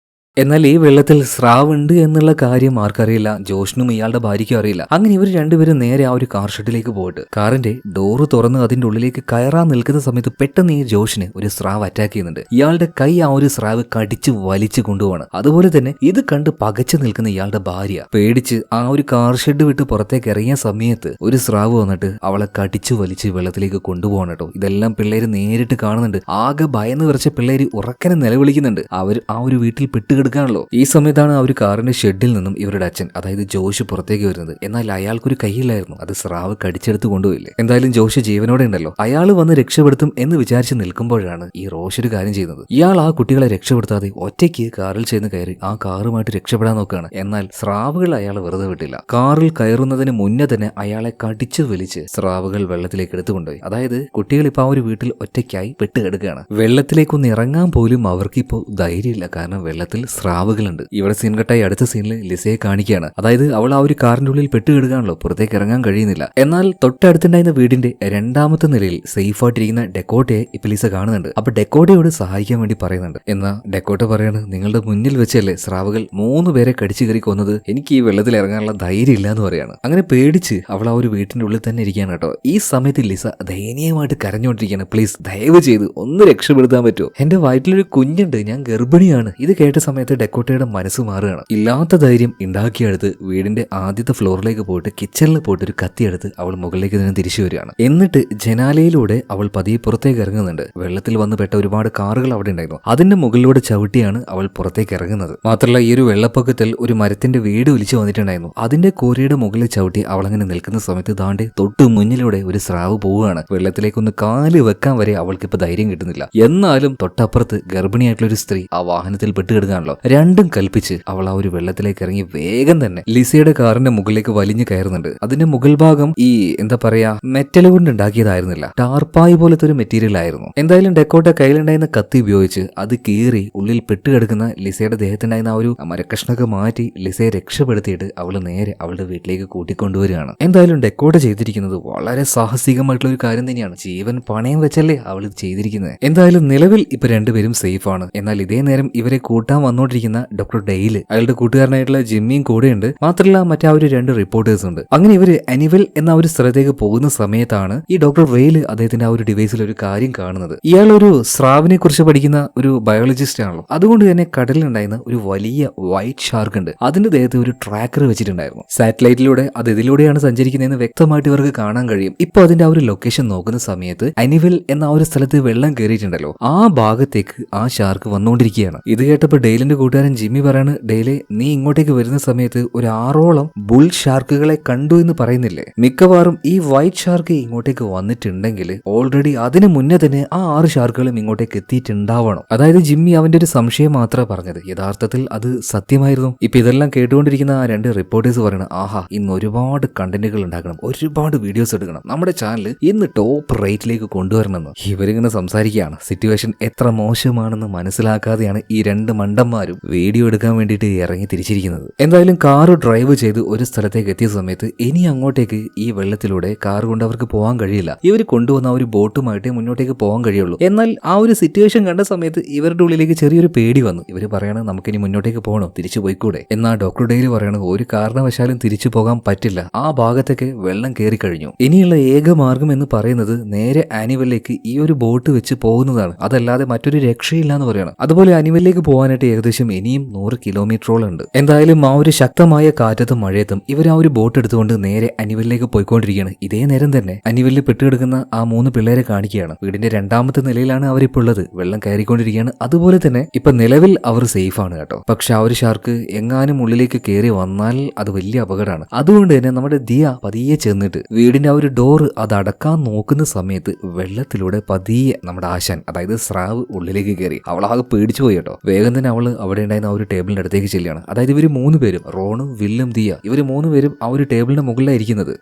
എന്നാൽ ഈ വെള്ളത്തിൽ സ്രാവ് ഉണ്ട് എന്നുള്ള കാര്യം ആർക്കറിയില്ല, ജോഷിനും ഇയാളുടെ ഭാര്യയ്ക്കും അറിയില്ല. അങ്ങനെ ഇവർ 2 പേരും നേരെ ആ ഒരു കാർ ഷെഡിലേക്ക് പോയിട്ട് കാറിന്റെ ഡോറ് തുറന്ന് അതിന്റെ ഉള്ളിലേക്ക് കയറാൻ നിൽക്കുന്ന സമയത്ത് പെട്ടെന്ന് ഈ ജോഷിന് ഒരു സ്രാവ് അറ്റാക്ക് ചെയ്യുന്നുണ്ട്. ഇയാളുടെ കൈ ആ ഒരു സ്രാവ് കടിച്ച് വലിച്ചു കൊണ്ടുപോവാണ്. അതുപോലെ തന്നെ ഇത് കണ്ട് പകച്ചു നിൽക്കുന്ന ഇയാളുടെ ഭാര്യ പേടിച്ച് ആ ഒരു കാർ ഷെഡ് വിട്ട് പുറത്തേക്ക് ഇറങ്ങിയ സമയത്ത് ഒരു സ്രാവ് വന്നിട്ട് അവളെ കടിച്ചു വലിച്ച് വെള്ളത്തിലേക്ക് കൊണ്ടുപോകണം കേട്ടോ. ഇതെല്ലാം പിള്ളേര് നേരിട്ട് കാണുന്നുണ്ട്. ആകെ ഭയന്ന് വിറച്ച പിള്ളേര് ഉറക്കനെ നിലവിളിക്കുന്നുണ്ട്. അവർ ആ ഒരു വീട്ടിൽ എടുക്കാണല്ലോ. ഈ സമയത്താണ് ആ ഒരു കാറിന്റെ ഷെഡിൽ നിന്നും ഇവരുടെ അച്ഛൻ, അതായത് ജോഷ് പുറത്തേക്ക് വരുന്നത്. എന്നാൽ അയാൾക്കൊരു കൈയില്ലായിരുന്നു, അത് സ്രാവ് കടിച്ചെടുത്ത് കൊണ്ടുപോയില്ലേ. എന്തായാലും ജോഷ് ജീവനോടെ ഉണ്ടല്ലോ. അയാൾ വന്ന് രക്ഷപ്പെടുത്തും എന്ന് വിചാരിച്ച് നിൽക്കുമ്പോഴാണ് ഈ റോഷ് ഒരു കാര്യം ചെയ്യുന്നത്. ഇയാൾ ആ കുട്ടികളെ രക്ഷപ്പെടുത്താതെ ഒറ്റയ്ക്ക് കാറിൽ ചെന്ന് കയറി ആ കാറുമായിട്ട് രക്ഷപ്പെടാൻ നോക്കുകയാണ്. എന്നാൽ സ്രാവുകൾ അയാൾ വെറുതെ വിട്ടില്ല. കാറിൽ കയറുന്നതിന് മുന്നേ തന്നെ അയാളെ കടിച്ചു വലിച്ച് സ്രാവുകൾ വെള്ളത്തിലേക്ക് എടുത്തുകൊണ്ടുപോയി. അതായത് കുട്ടികൾ ഇപ്പൊ ആ ഒരു വീട്ടിൽ ഒറ്റയ്ക്കായി പെട്ടുകിടക്കുകയാണ്. വെള്ളത്തിലേക്കൊന്ന് ഇറങ്ങാൻ പോലും അവർക്കിപ്പോ ധൈര്യമില്ല. കാരണം വെള്ളത്തിൽ സ്രാവുകളുണ്ട്. ഇവിടെ സീൻ കട്ടായി അടുത്ത സീനിൽ ലിസയെ കാണിക്കുകയാണ്. അതായത് അവൾ ആ ഒരു കാറിന്റെ ഉള്ളിൽ പെട്ടുകിടുകയാണല്ലോ, പുറത്തേക്ക് ഇറങ്ങാൻ കഴിയുന്നില്ല. എന്നാൽ തൊട്ടടുത്തുണ്ടായിരുന്ന വീടിന്റെ രണ്ടാമത്തെ നിലയിൽ സേഫ് ആയിട്ടിരിക്കുന്ന ഡെക്കോട്ടയെ ഇപ്പൊ ലിസ കാണുന്നുണ്ട്. അപ്പൊ ഡെക്കോട്ടയോട് സഹായിക്കാൻ വേണ്ടി പറയുന്നുണ്ട്. എന്നാൽ ഡെക്കോട്ട പറയാണ്, നിങ്ങളുടെ മുന്നിൽ വെച്ചല്ലേ സ്രാവുകൾ 3 പേരെ കടിച്ചു കയറി കൊന്നത്, എനിക്ക് ഈ വെള്ളത്തിൽ ഇറങ്ങാനുള്ള ധൈര്യം ഇല്ല എന്ന് പറയാണ്. അങ്ങനെ പേടിച്ച് അവൾ ആ ഒരു വീട്ടിന്റെ ഉള്ളിൽ തന്നെ ഇരിക്കുകയാണ് കേട്ടോ. ഈ സമയത്ത് ലിസ ദയനീയമായിട്ട് കരഞ്ഞുകൊണ്ടിരിക്കുകയാണ്. പ്ലീസ് ദയവ് ചെയ്ത് ഒന്ന് രക്ഷപ്പെടുത്താൻ പറ്റുമോ, എന്റെ വയറ്റിലൊരു കുഞ്ഞുണ്ട്, ഞാൻ ഗർഭിണിയാണ്. ഇത് കേട്ട സമയത്ത് ഡെക്കോട്ടയുടെ മനസ്സ് മാറുകയാണ്. ഇല്ലാത്ത ധൈര്യം ഉണ്ടാക്കിയെടുത്ത് വീടിന്റെ ആദ്യത്തെ ഫ്ലോറിലേക്ക് പോയിട്ട് കിച്ചണിൽ പോയിട്ട് ഒരു കത്തിയെടുത്ത് അവൾ മുകളിലേക്ക് തന്നെ തിരിച്ചു വരികയാണ്. എന്നിട്ട് ജനാലയിലൂടെ അവൾ പതിയെ പുറത്തേക്ക് ഇറങ്ങുന്നുണ്ട്. വെള്ളത്തിൽ വന്ന് പെട്ട ഒരുപാട് കാറുകൾ അവിടെ ഉണ്ടായിരുന്നു. അതിന്റെ മുകളിലൂടെ ചവിട്ടിയാണ് അവൾ പുറത്തേക്ക് ഇറങ്ങുന്നത്. മാത്രമല്ല ഈ ഒരു വെള്ളപ്പൊക്കത്തിൽ ഒരു മരത്തിന്റെ വീട് ഒലിച്ചു വന്നിട്ടുണ്ടായിരുന്നു. അതിന്റെ കോരയുടെ മുകളിൽ ചവിട്ടി അവൾ അങ്ങനെ നിൽക്കുന്ന സമയത്ത് താണ്ടെ തൊട്ട് മുന്നിലൂടെ ഒരു സ്രാവ് പോവുകയാണ്. വെള്ളത്തിലേക്കൊന്ന് കാല് വെക്കാൻ വരെ അവൾക്ക് ഇപ്പൊ ധൈര്യം കിട്ടുന്നില്ല. എന്നാലും തൊട്ടപ്പുറത്ത് ഗർഭിണിയായിട്ടുള്ള ഒരു സ്ത്രീ ആ വാഹനത്തിൽ പെട്ടുകിടക്കുകയാണല്ലോ. രണ്ടും കൽപ്പിച്ച് അവൾ ആ ഒരു വെള്ളത്തിലേക്ക് ഇറങ്ങി വേഗം തന്നെ ലിസയുടെ കാറിന്റെ മുകളിലേക്ക് വലിഞ്ഞു കയറുന്നുണ്ട്. അതിന്റെ മുകൾ ഭാഗം ഈ എന്താ പറയാ മെറ്റൽ കൊണ്ട് ഉണ്ടാക്കിയതായിരുന്നില്ല, ടാർപ്പായി പോലത്തെ ഒരു മെറ്റീരിയൽ ആയിരുന്നു. എന്തായാലും ഡെക്കോട്ട കയ്യിലുണ്ടായിരുന്ന കത്തി ഉപയോഗിച്ച് അത് കീറി ഉള്ളിൽ പെട്ടുകിടക്കുന്ന ലിസയുടെ ദേഹത്തുണ്ടായിരുന്ന ആ ഒരു മരക്കഷ്ണൊക്കെ മാറ്റി ലിസയെ രക്ഷപ്പെടുത്തിയിട്ട് അവൾ നേരെ അവളുടെ വീട്ടിലേക്ക് കൂട്ടിക്കൊണ്ടുവരികയാണ്. എന്തായാലും ഡെക്കോട്ട ചെയ്തിരിക്കുന്നത് വളരെ സാഹസികമായിട്ടുള്ള ഒരു കാര്യം തന്നെയാണ്. ജീവൻ പണയം വെച്ചല്ലേ അവൾ ഇത് ചെയ്തിരിക്കുന്നത്. എന്തായാലും നിലവിൽ ഇപ്പൊ രണ്ടുപേരും സേഫ് ആണ്. എന്നാൽ ഇതേ നേരം ഇവരെ കൂട്ടാൻ വന്നോണ്ടിരിക്കുന്ന ഡോക്ടർ ഡെയില് അയാളുടെ കൂട്ടുകാരനായിട്ടുള്ള ജിമ്മിയും കൂടെയുണ്ട്. മാത്രമല്ല മറ്റേ ആ ഒരു 2 റിപ്പോർട്ടേഴ്സ് ഉണ്ട്. അങ്ങനെ ഇവര് അനിവൽ എന്ന ഒരു സ്ഥലത്തേക്ക് പോകുന്ന സമയത്താണ് ഈ ഡോക്ടർ വെയില് അദ്ദേഹത്തിന്റെ ആ ഒരു ഡിവൈസിൽ ഒരു കാര്യം കാണുന്നത്. ഇയാൾ ഒരു സ്രാവിനെ കുറിച്ച് പഠിക്കുന്ന ഒരു ബയോളജിസ്റ്റ് ആണല്ലോ. അതുകൊണ്ട് തന്നെ കടലിലുണ്ടായിരുന്ന ഒരു വലിയ വൈറ്റ് ഷാർക്ക് ഉണ്ട്. അതിന്റെ ദേഹത്ത് ഒരു ട്രാക്കർ വെച്ചിട്ടുണ്ടായിരുന്നു. സാറ്റലൈറ്റിലൂടെ അത് ഇതിലൂടെയാണ് സഞ്ചരിക്കുന്നതെന്ന് വ്യക്തമായിട്ട് ഇവർക്ക് കാണാൻ കഴിയും. ഇപ്പൊ അതിന്റെ ആ ഒരു ലൊക്കേഷൻ നോക്കുന്ന സമയത്ത് അനിവൽ എന്ന ആ ഒരു സ്ഥലത്ത് വെള്ളം കയറിയിട്ടുണ്ടല്ലോ, ആ ഭാഗത്തേക്ക് ആ ഷാർക്ക് വന്നുകൊണ്ടിരിക്കുകയാണ്. ഇത് കേട്ടപ്പോൾ ഡെയിലിന്റെ കൂട്ടുകാരൻ ജിമ്മി പറയാണ്, ഡെയിലെ നീ ഇങ്ങോട്ടേക്ക് വരുന്ന സമയത്ത് ഒരു 6ഓളം ബുൾ ഷാർക്കുകളെ കണ്ടു എന്ന് പറയുന്നില്ലേ? മിക്കവാറും ഈ വൈറ്റ് ഷാർക്ക് ഇങ്ങോട്ടേക്ക് വന്നിട്ടുണ്ടെങ്കിൽ ഓൾറെഡി അതിന് മുന്നേ തന്നെ ആ 6 ഷാർക്കുകളും ഇങ്ങോട്ടേക്ക് എത്തിയിട്ടുണ്ടാവണം. അതായത് ജിമ്മി അവന്റെ ഒരു സംശയം മാത്രമേ പറഞ്ഞത്, യഥാർത്ഥത്തിൽ അത് സത്യമായിരുന്നു. ഇപ്പൊ ഇതെല്ലാം കേട്ടുകൊണ്ടിരിക്കുന്ന ആ 2 റിപ്പോർട്ടേഴ്സ് പറയണം, ആഹാ ഇന്ന് ഒരുപാട് കണ്ടന്റുകൾ ഉണ്ടാക്കണം, ഒരുപാട് വീഡിയോസ് എടുക്കണം, നമ്മുടെ ചാനൽ ഇന്ന് ടോപ്പ് റേറ്റിലേക്ക് കൊണ്ടുവരണമെന്ന് ഇവരിങ്ങനെ സംസാരിക്കുകയാണ്. സിറ്റുവേഷൻ എത്ര മോശമാണെന്ന് മനസ്സിലാക്കാതെയാണ് ഈ 2 മണ്ടന്മാരും വീഡിയോ എടുക്കാൻ വേണ്ടിയിട്ട് ഇറങ്ങി തിരിച്ചിരിക്കുന്നത്. എന്തായാലും കാറ് ഡ്രൈവ് ചെയ്ത് ഒരു സ്ഥലത്തേക്ക് എത്തിയ സമയത്ത് ഇനി അങ്ങോട്ടേക്ക് ഈ വെള്ളത്തിലൂടെ കാർ കൊണ്ട് അവർക്ക് പോകാൻ കഴിയില്ല. ഇവർ കൊണ്ടുവന്ന ആ ഒരു ബോട്ടുമായിട്ട് മുന്നോട്ടേക്ക് പോകാൻ കഴിയുള്ളൂ. എന്നാൽ ആ ഒരു സിറ്റുവേഷൻ കണ്ട സമയത്ത് ഇവരുടെ ഉള്ളിലേക്ക് ചെറിയൊരു പേടി വന്നു. ഇവർ പറയണ നമുക്കിനി മുന്നോട്ടേക്ക് പോകണം, തിരിച്ചു പോയിക്കൂടെ? എന്നാൽ ഡോക്ടർ ഡെയിലി പറയണ ഒരു കാരണവശാലും തിരിച്ചു പോകാൻ പറ്റില്ല, ആ ഭാഗത്തൊക്കെ വെള്ളം കയറി കഴിഞ്ഞു. ഇനിയുള്ള ഏക മാർഗം എന്ന് പറയുന്നത് നേരെ ആനിവലിലേക്ക് ഈ ഒരു ബോട്ട് വെച്ച് പോകുന്നതാണ്, അതല്ലാതെ മറ്റൊരു രക്ഷയില്ല എന്ന് പറയണം. അതുപോലെ ആനിവലിലേക്ക് പോകാനായിട്ട് ഏകദേശം ഇനിയും 100 കിലോമീറ്ററോളം ഉണ്ട്. എന്തായാലും ആ ഒരു ശക്തമായ കാറ്റത്തും മഴയത്തും ഇവർ ആ ഒരു ബോട്ട് എടുത്തുകൊണ്ട് നേരെ അനിവലിലേക്ക് പോയിക്കൊണ്ടിരിക്കുകയാണ്. ഇതേ നേരം തന്നെ അനിവലിൽ പെട്ടുകിടക്കുന്ന ആ 3 പിള്ളേരെ കാണിക്കുകയാണ്. വീടിന്റെ 2ാമത്തെ നിലയിലാണ് അവരിപ്പോൾ ഉള്ളത്. വെള്ളം കയറിക്കൊണ്ടിരിക്കുകയാണ്. അതുപോലെ തന്നെ ഇപ്പൊ നിലവിൽ അവർ സേഫ് ആണ് കേട്ടോ. പക്ഷെ ആ ഒരു ഷാർക്ക് എങ്ങാനും ഉള്ളിലേക്ക് കയറി വന്നാൽ അത് വലിയ അപകടമാണ്. അതുകൊണ്ട് തന്നെ നമ്മുടെ ദിയ പതിയെ ചെന്നിട്ട് വീടിന്റെ ആ ഒരു ഡോറ് അത് അടക്കാൻ നോക്കുന്ന സമയത്ത് വെള്ളത്തിലൂടെ പതിയെ നമ്മുടെ ആശാൻ അതായത് സ്രാവ് ഉള്ളിലേക്ക് കയറി. അവളാകെ പേടിച്ചു പോയി കേട്ടോ. വേഗം തന്നെ അവള് അവിടെ ഉണ്ടായിരുന്ന ആ ഒരു ടേബിളിന്റെ അടുത്തേക്ക് ചെല്ലുകയാണ്. അതായത് ഇവര് 3 പേരും റോണും വില്ലും ദിയ ഇവര് 3 പേരും ആ ഒരു ടേബിളിന്റെ മുകളിലായിരിക്കുന്നത്.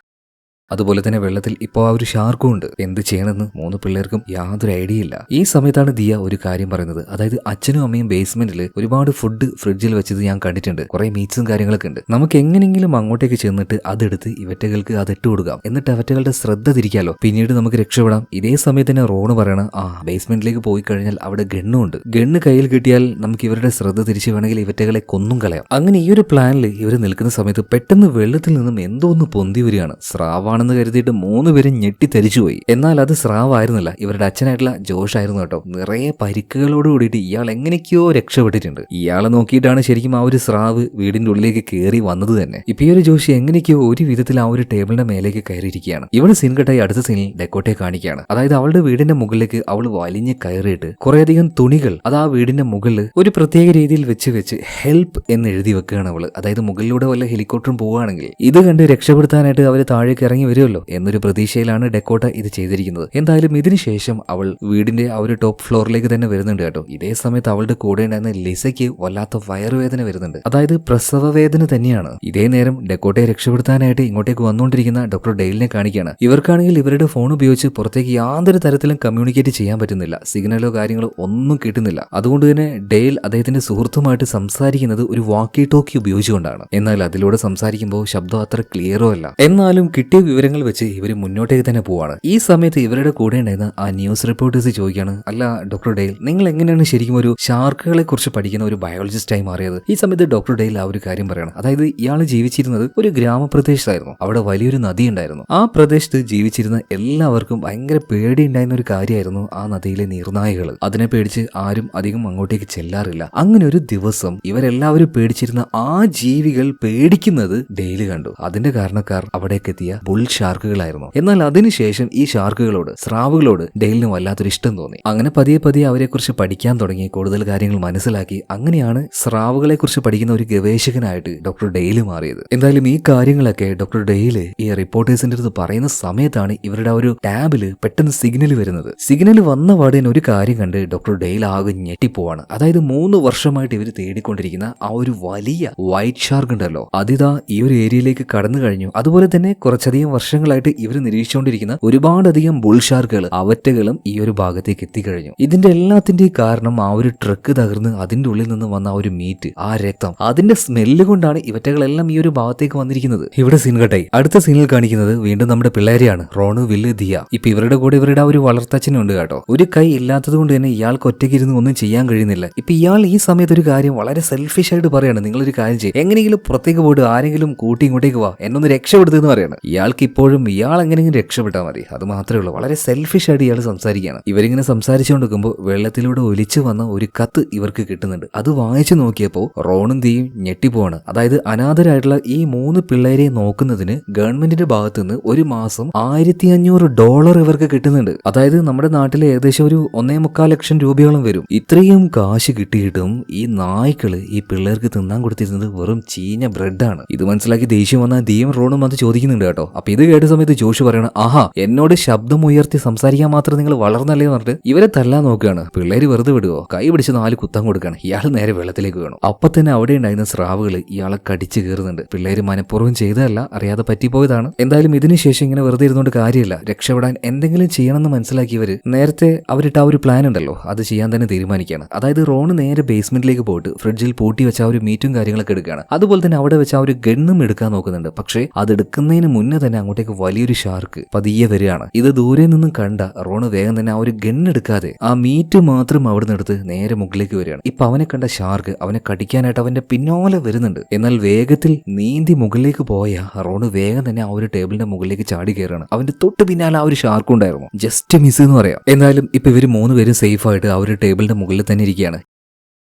അതുപോലെ തന്നെ വെള്ളത്തിൽ ഇപ്പോൾ ആ ഒരു ഷാർക്കും ഉണ്ട്. എന്ത് ചെയ്യണമെന്ന് 3 പിള്ളേർക്കും യാതൊരു ഐഡിയ ഇല്ല. ഈ സമയത്താണ് ദിയ ഒരു കാര്യം പറയുന്നത്. അതായത് അച്ഛനും അമ്മയും ബേസ്മെന്റിൽ ഒരുപാട് ഫുഡ് ഫ്രിഡ്ജിൽ വെച്ചത് ഞാൻ കണ്ടിട്ടുണ്ട്, കുറെ മീറ്റ്സും കാര്യങ്ങളൊക്കെ ഉണ്ട്. നമുക്ക് എങ്ങനെയെങ്കിലും അങ്ങോട്ടേക്ക് ചെന്നിട്ട് അതെടുത്ത് ഇവറ്റകൾക്ക് അതിട്ട് കൊടുക്കാം, എന്നിട്ട് അവറ്റകളുടെ ശ്രദ്ധ തിരിക്കാലോ, പിന്നീട് നമുക്ക് രക്ഷപ്പെടാം. ഇതേ സമയത്ത് തന്നെ റോണ് പറയണം, ബേസ്മെന്റിലേക്ക് പോയി കഴിഞ്ഞാൽ അവിടെ ഗണ്ണുണ്ട്, ഗണ്ണ് കയ്യിൽ കിട്ടിയാൽ നമുക്ക് ഇവരുടെ ശ്രദ്ധ തിരിച്ചു വേണമെങ്കിൽ ഇവറ്റകളെ കൊന്നും കളയാം. അങ്ങനെ ഈ ഒരു പ്ലാനിൽ ഇവർ നിൽക്കുന്ന സമയത്ത് പെട്ടെന്ന് വെള്ളത്തിൽ നിന്നും എന്തോ ഒന്ന് പൊന്തി വരികയാണ്. സ്രാവാണെന്ന് കരുതിയിട്ട് 3 പേരും ഞെട്ടിത്തെരിച്ചുപോയി. എന്നാൽ അത് സ്രാവായിരുന്നില്ല, ഇവരുടെ അച്ഛനായിട്ടുള്ള ജോഷ് ആയിരുന്നു കേട്ടോ. നിറയെ പരിക്കുകളോട് കൂടിയിട്ട് ഇയാൾ എങ്ങനെയൊക്കെയോ രക്ഷപ്പെട്ടിട്ടുണ്ട്. ഇയാളെ നോക്കിയിട്ടാണ് ശരിക്കും ആ ഒരു സ്രാവ് വീടിന്റെ ഉള്ളിലേക്ക് കയറി വന്നത് തന്നെ. ഇപ്പൊ ഈ ഒരു ജോഷി എങ്ങനെയൊക്കെയോ ഒരു വിധത്തിൽ ആ ഒരു ടേബിളിന്റെ മേലേക്ക് കയറിയിരിക്കുകയാണ്. ഇവിടെ സീൻ കട്ടായി അടുത്ത സീനിൽ ഡെക്കോട്ടെ കാണിക്കുകയാണ്. അതായത് അവളുടെ വീടിന്റെ മുകളിലേക്ക് അവൾ വലിഞ്ഞ് കയറിയിട്ട് കുറേയധികം തുണികൾ അത് ആ വീടിന്റെ മുകളിൽ ഒരു പ്രത്യേക രീതിയിൽ വെച്ച് ഹെൽപ്പ് എന്ന് എഴുതി വെക്കുകയാണ് അവള്. അതായത് മുകളിലൂടെ വല്ല ഹെലികോപ്റ്ററും പോവുകയാണെങ്കിൽ ഇത് കണ്ട് രക്ഷപ്പെടുത്താനായിട്ട് അവർ താഴേക്ക് ഇറങ്ങി വരുമല്ലോ എന്നൊരു പ്രതീക്ഷയിലാണ് ഡെക്കോട്ട ഇത് ചെയ്തിരിക്കുന്നത്. എന്തായാലും ഇതിനുശേഷം അവൾ വീടിന്റെ ആ ഒരു ടോപ്പ് ഫ്ലോറിലേക്ക് തന്നെ വരുന്നുണ്ട് കേട്ടോ. ഇതേ സമയത്ത് അവളുടെ കൂടെ ഉണ്ടായിരുന്ന ലിസയ്ക്ക് വല്ലാത്ത വയറുവേദന വരുന്നുണ്ട്. അതായത് പ്രസവ വേദന തന്നെയാണ്. ഇതേ നേരം ഡെക്കോട്ടയെ രക്ഷപ്പെടുത്താനായിട്ട് ഇങ്ങോട്ടേക്ക് വന്നുകൊണ്ടിരിക്കുന്ന ഡോക്ടർ ഡെയിലിനെ കാണിക്കുകയാണ്. ഇവർക്കാണെങ്കിൽ ഇവരുടെ ഫോൺ ഉപയോഗിച്ച് പുറത്തേക്ക് യാതൊരു തരത്തിലും കമ്മ്യൂണിക്കേറ്റ് ചെയ്യാൻ പറ്റുന്നില്ല. സിഗ്നലോ കാര്യങ്ങളോ ഒന്നും കിട്ടുന്നില്ല. അതുകൊണ്ട് തന്നെ ഡെയിൽ അദ്ദേഹത്തിന്റെ സുഹൃത്തുമായിട്ട് സംസാരിക്കുന്നത് ഒരു വാക്കി ടോക്കി ഉപയോഗിച്ചുകൊണ്ടാണ്. എന്നാൽ അതിലൂടെ സംസാരിക്കുമ്പോൾ ശബ്ദം അത്ര ക്ലിയറോ അല്ല. എന്നാലും കിട്ടിയ വിവരങ്ങൾ വെച്ച് ഇവർ മുന്നോട്ടേക്ക് തന്നെ പോവാണ്. ഈ സമയത്ത് ഇവരുടെ കൂടെ ഉണ്ടായിരുന്ന ആ ന്യൂസ് റിപ്പോർട്ടേഴ്സ് ചോദിക്കുകയാണ്, അല്ല ഡോക്ടർ ഡെയിൽ, നിങ്ങൾ എങ്ങനെയാണ് ശരിക്കും ഒരു ഷാർക്കുകളെ കുറിച്ച് പഠിക്കുന്ന ഒരു ബയോളജിസ്റ്റായി മാറിയത്? ഈ സമയത്ത് ഡോക്ടർ ഡെയിൽ ആ ഒരു കാര്യം പറയണം. അതായത് ഇയാൾ ജീവിച്ചിരുന്നത് ഒരു ഗ്രാമപ്രദേശത്തായിരുന്നു. അവിടെ വലിയൊരു നദി ഉണ്ടായിരുന്നു. ആ പ്രദേശത്ത് ജീവിച്ചിരുന്ന എല്ലാവർക്കും ഭയങ്കര പേടി ഉണ്ടായിരുന്ന ഒരു കാര്യമായിരുന്നു ആ നദിയിലെ നീർനായകൾ. അതിനെ പേടിച്ച് ആരും അധികം അങ്ങോട്ടേക്ക് ചെല്ലാറില്ല. അങ്ങനെ ഒരു ദിവസം ഇവരെല്ലാവരും പേടിച്ചിരുന്ന ആ ജീവികൾ പേടിക്കുന്നത് ഡെയിൽ കണ്ടു. അതിന്റെ കാരണക്കാർ അവിടേക്ക് എത്തിയ ബുൾ ഷാർക്കുകളായിരുന്നു. എന്നാൽ അതിനുശേഷം ഈ ഷാർക്കുകളോട്, സ്രാവുകളോട് ഡെയിലിന് വല്ലാത്തൊരു ഇഷ്ടം തോന്നി. അങ്ങനെ പതിയെ പതിയെ അവരെ കുറിച്ച് പഠിക്കാൻ തുടങ്ങി, കൂടുതൽ കാര്യങ്ങൾ മനസ്സിലാക്കി. അങ്ങനെയാണ് സ്രാവുകളെ കുറിച്ച് പഠിക്കുന്ന ഒരു ഗവേഷകനായിട്ട് ഡോക്ടർ ഡെയില് മാറിയത്. എന്തായാലും ഈ കാര്യങ്ങളൊക്കെ ഡോക്ടർ ഡെയില് ഈ റിപ്പോർട്ടേഴ്സിന്റെ അടുത്ത് പറയുന്ന സമയത്താണ് ഇവരുടെ ഒരു ടാബില് പെട്ടെന്ന് സിഗ്നൽ വരുന്നത്. സിഗ്നൽ വന്ന പാടിന് ഒരു കാര്യം കണ്ട് ഡോക്ടർ ഡെയിൽ ആകെ ഞെട്ടിപ്പോവാണ്. അതായത് 3 വർഷമായിട്ട് ഇവർ തേടിക്കൊണ്ടിരിക്കുന്ന ആ ഒരു വലിയ വൈറ്റ് ഷാർക്ക് ഉണ്ടല്ലോ, അതിതാ ഈ ഒരു ഏരിയയിലേക്ക് കടന്നു കഴിഞ്ഞു. അതുപോലെ തന്നെ കുറച്ചധികം വർഷങ്ങളായിട്ട് ഇവർ നിരീക്ഷിച്ചുകൊണ്ടിരിക്കുന്ന ഒരുപാടധികം ബുൾ ഷാർക്കുകൾ, അവറ്റകളും ഈ ഒരു ഭാഗത്തേക്ക് എത്തിക്കഴിഞ്ഞു. ഇതിന്റെ എല്ലാത്തിന്റെയും കാരണം ആ ഒരു ട്രക്ക് തകർന്ന് അതിന്റെ ഉള്ളിൽ നിന്ന് വന്ന ആ ഒരു മീറ്റ്, ആ രക്തം, അതിന്റെ സ്മെല്ല് കൊണ്ടാണ് ഇവറ്റകളെല്ലാം ഈ ഒരു ഭാഗത്തേക്ക് വന്നിരിക്കുന്നത്. ഇവിടെ സീൻ കട്ടായി. അടുത്ത സീനിൽ കാണിക്കുന്നത് വീണ്ടും നമ്മുടെ പിള്ളേരെയാണ്, റോണ്, വില്ല്, ദിയ. ഇപ്പൊ ഇവരുടെ കൂടെ ഇവരുടെ ആ ഒരു വളർത്തച്ഛനുണ്ട് കേട്ടോ. ഒരു കൈ ഇല്ലാത്തത് കൊണ്ട് തന്നെ ഇയാൾക്ക് ഒറ്റയ്ക്ക് ഇരുന്ന് ഒന്നും ചെയ്യാൻ കഴിയുന്നില്ല. ഇപ്പൊ ഇയാൾ ഈ സമയത്ത് ഒരു കാര്യം വളരെ സെൽഫിഷ് ആയിട്ട് പറയാണ്, നിങ്ങളൊരു കാര്യം ചെയ്യും, എങ്ങനെയെങ്കിലും പുറത്തേക്ക് പോയിട്ട് ആരെങ്കിലും കൂട്ടി ഇങ്ങോട്ടേക്ക് വാ, എന്നൊന്ന് രക്ഷപ്പെടുത്തുന്ന പറയാണ്. ഇയാൾക്ക് ഇപ്പോഴും ഇയാൾ എങ്ങനെയെങ്കിലും രക്ഷപ്പെട്ടാൽ മതി, അത് മാത്രമേ ഉള്ളൂ. വളരെ സെൽഫിഷ് ആയിട്ട് ഇയാൾ സംസാരിക്കുകയാണ്. ഇവരിങ്ങനെ സംസാരിച്ചുകൊണ്ടിരിക്കുമ്പോൾ വെള്ളത്തിലൂടെ ഒലിച്ചു വന്ന ഒരു കത്ത് ഇവർക്ക് കിട്ടുന്നുണ്ട്. അത് വായിച്ചു നോക്കിയപ്പോൾ റോണും ദിയും ഞെട്ടിപ്പോവാണ്. അതായത് അനാഥരായിട്ടുള്ള ഈ 3 പിള്ളേരെ നോക്കുന്നതിന് ഗവൺമെന്റിന്റെ ഭാഗത്ത് നിന്ന് ഒരു മാസം $1500 ഇവർക്ക് കിട്ടുന്നുണ്ട്. അതായത് നമ്മുടെ നാട്ടിലെ ഏകദേശം ഒരു 1.25 ലക്ഷം രൂപയോളം വരും. ഇത്രയും കാശ് കിട്ടിയിട്ടും ഈ നായ്ക്കള് ഈ പിള്ളേർക്ക് തിന്നാൻ കൊടുത്തിരുന്നത് വെറും ചീഞ്ഞ ബ്രെഡാണ്. ഇത് മനസ്സിലാക്കി ദേഷ്യം വന്ന ദിയും റോണും അത് ചോദിക്കുന്നുണ്ട് കേട്ടോ. അപ്പൊ ഇത് കേട്ട സമയത്ത് ജോഷ് പറയണം, ആഹാ, എന്നോട് ശബ്ദം ഉയർത്തി സംസാരിക്കാൻ മാത്രം നിങ്ങൾ വളർന്നല്ലേ പറഞ്ഞിട്ട് ഇവരെ തല്ലാൻ നോക്കുകയാണ്. പിള്ളേര് വെറുതെ വിടുവോ? കൈ പിടിച്ച് 4 കുത്താൻ കൊടുക്കുകയാണ്. ഇയാൾ നേരെ വെള്ളത്തിലേക്ക് വീണു. അപ്പൊ തന്നെ അവിടെ ഉണ്ടായിരുന്ന സ്രാവുകൾ ഇയാളെ കടിച്ചു കയറുന്നുണ്ട്. പിള്ളേര് മനഃപൂർവ്വം ചെയ്തതല്ല, അറിയാതെ പറ്റിപ്പോയതാണ്. എന്തായാലും ഇതിനുശേഷം ഇങ്ങനെ വെറുതെ ഇരുന്നുകൊണ്ട് കാര്യമില്ല, രക്ഷപ്പെടാൻ എന്തെങ്കിലും ചെയ്യണമെന്ന് മനസ്സിലാക്കിയവര് നേരത്തെ അവരിട്ട ആ ഒരു പ്ലാൻ ഉണ്ടല്ലോ, അത് ചെയ്യാൻ തന്നെ തീരുമാനിക്കുകയാണ്. അതായത് റോണ് നേരെ ബേസ്മെന്റിലേക്ക് പോയിട്ട് ഫ്രിഡ്ജിൽ പൂട്ടി വെച്ച ആ ഒരു മീറ്റും കാര്യങ്ങളൊക്കെ എടുക്കുകയാണ്. അതുപോലെ തന്നെ അവിടെ വെച്ച ആ ഒരു ഗണ്ണും എടുക്കാൻ നോക്കുന്നുണ്ട്. പക്ഷേ അത് എടുക്കുന്നതിന് മുന്നേ തന്നെ അങ്ങോട്ടേക്ക് വലിയൊരു ഷാർക്ക് പതിയെ വരികയാണ്. ഇത് ദൂരെ നിന്നും കണ്ട റോണ് വേഗം തന്നെ ആ ഒരു ഗണ്ണ് എടുക്കാതെ ആ മീറ്റ് മാത്രം അവിടെ നിന്ന് എടുത്ത് നേരെ മുകളിലേക്ക് വരികയാണ്. ഇപ്പൊ അവനെ കണ്ട ഷാർക്ക് അവനെ കടിക്കാനായിട്ട് അവന്റെ പിന്നാലെ വരുന്നുണ്ട്. എന്നാൽ വേഗത്തിൽ നീന്തി മുകളിലേക്ക് പോയ റോണ് വേഗം തന്നെ ആ ഒരു ടേബിളിന്റെ മുകളിലേക്ക് ചാടി കയറുകയാണ്. അവന്റെ തൊട്ട് പിന്നാലെ ആ ഒരു ഷാർക്ക് ഉണ്ടായിരുന്നു. ജസ്റ്റ് മിസ് എന്ന് പറയാം. എന്നാലും ഇപ്പൊ ഇവര് 3 പേരും സേഫ് ആയിട്ട് ആ ഒരു ടേബിളിന്റെ മുകളിൽ തന്നെ ഇരിക്കുകയാണ്.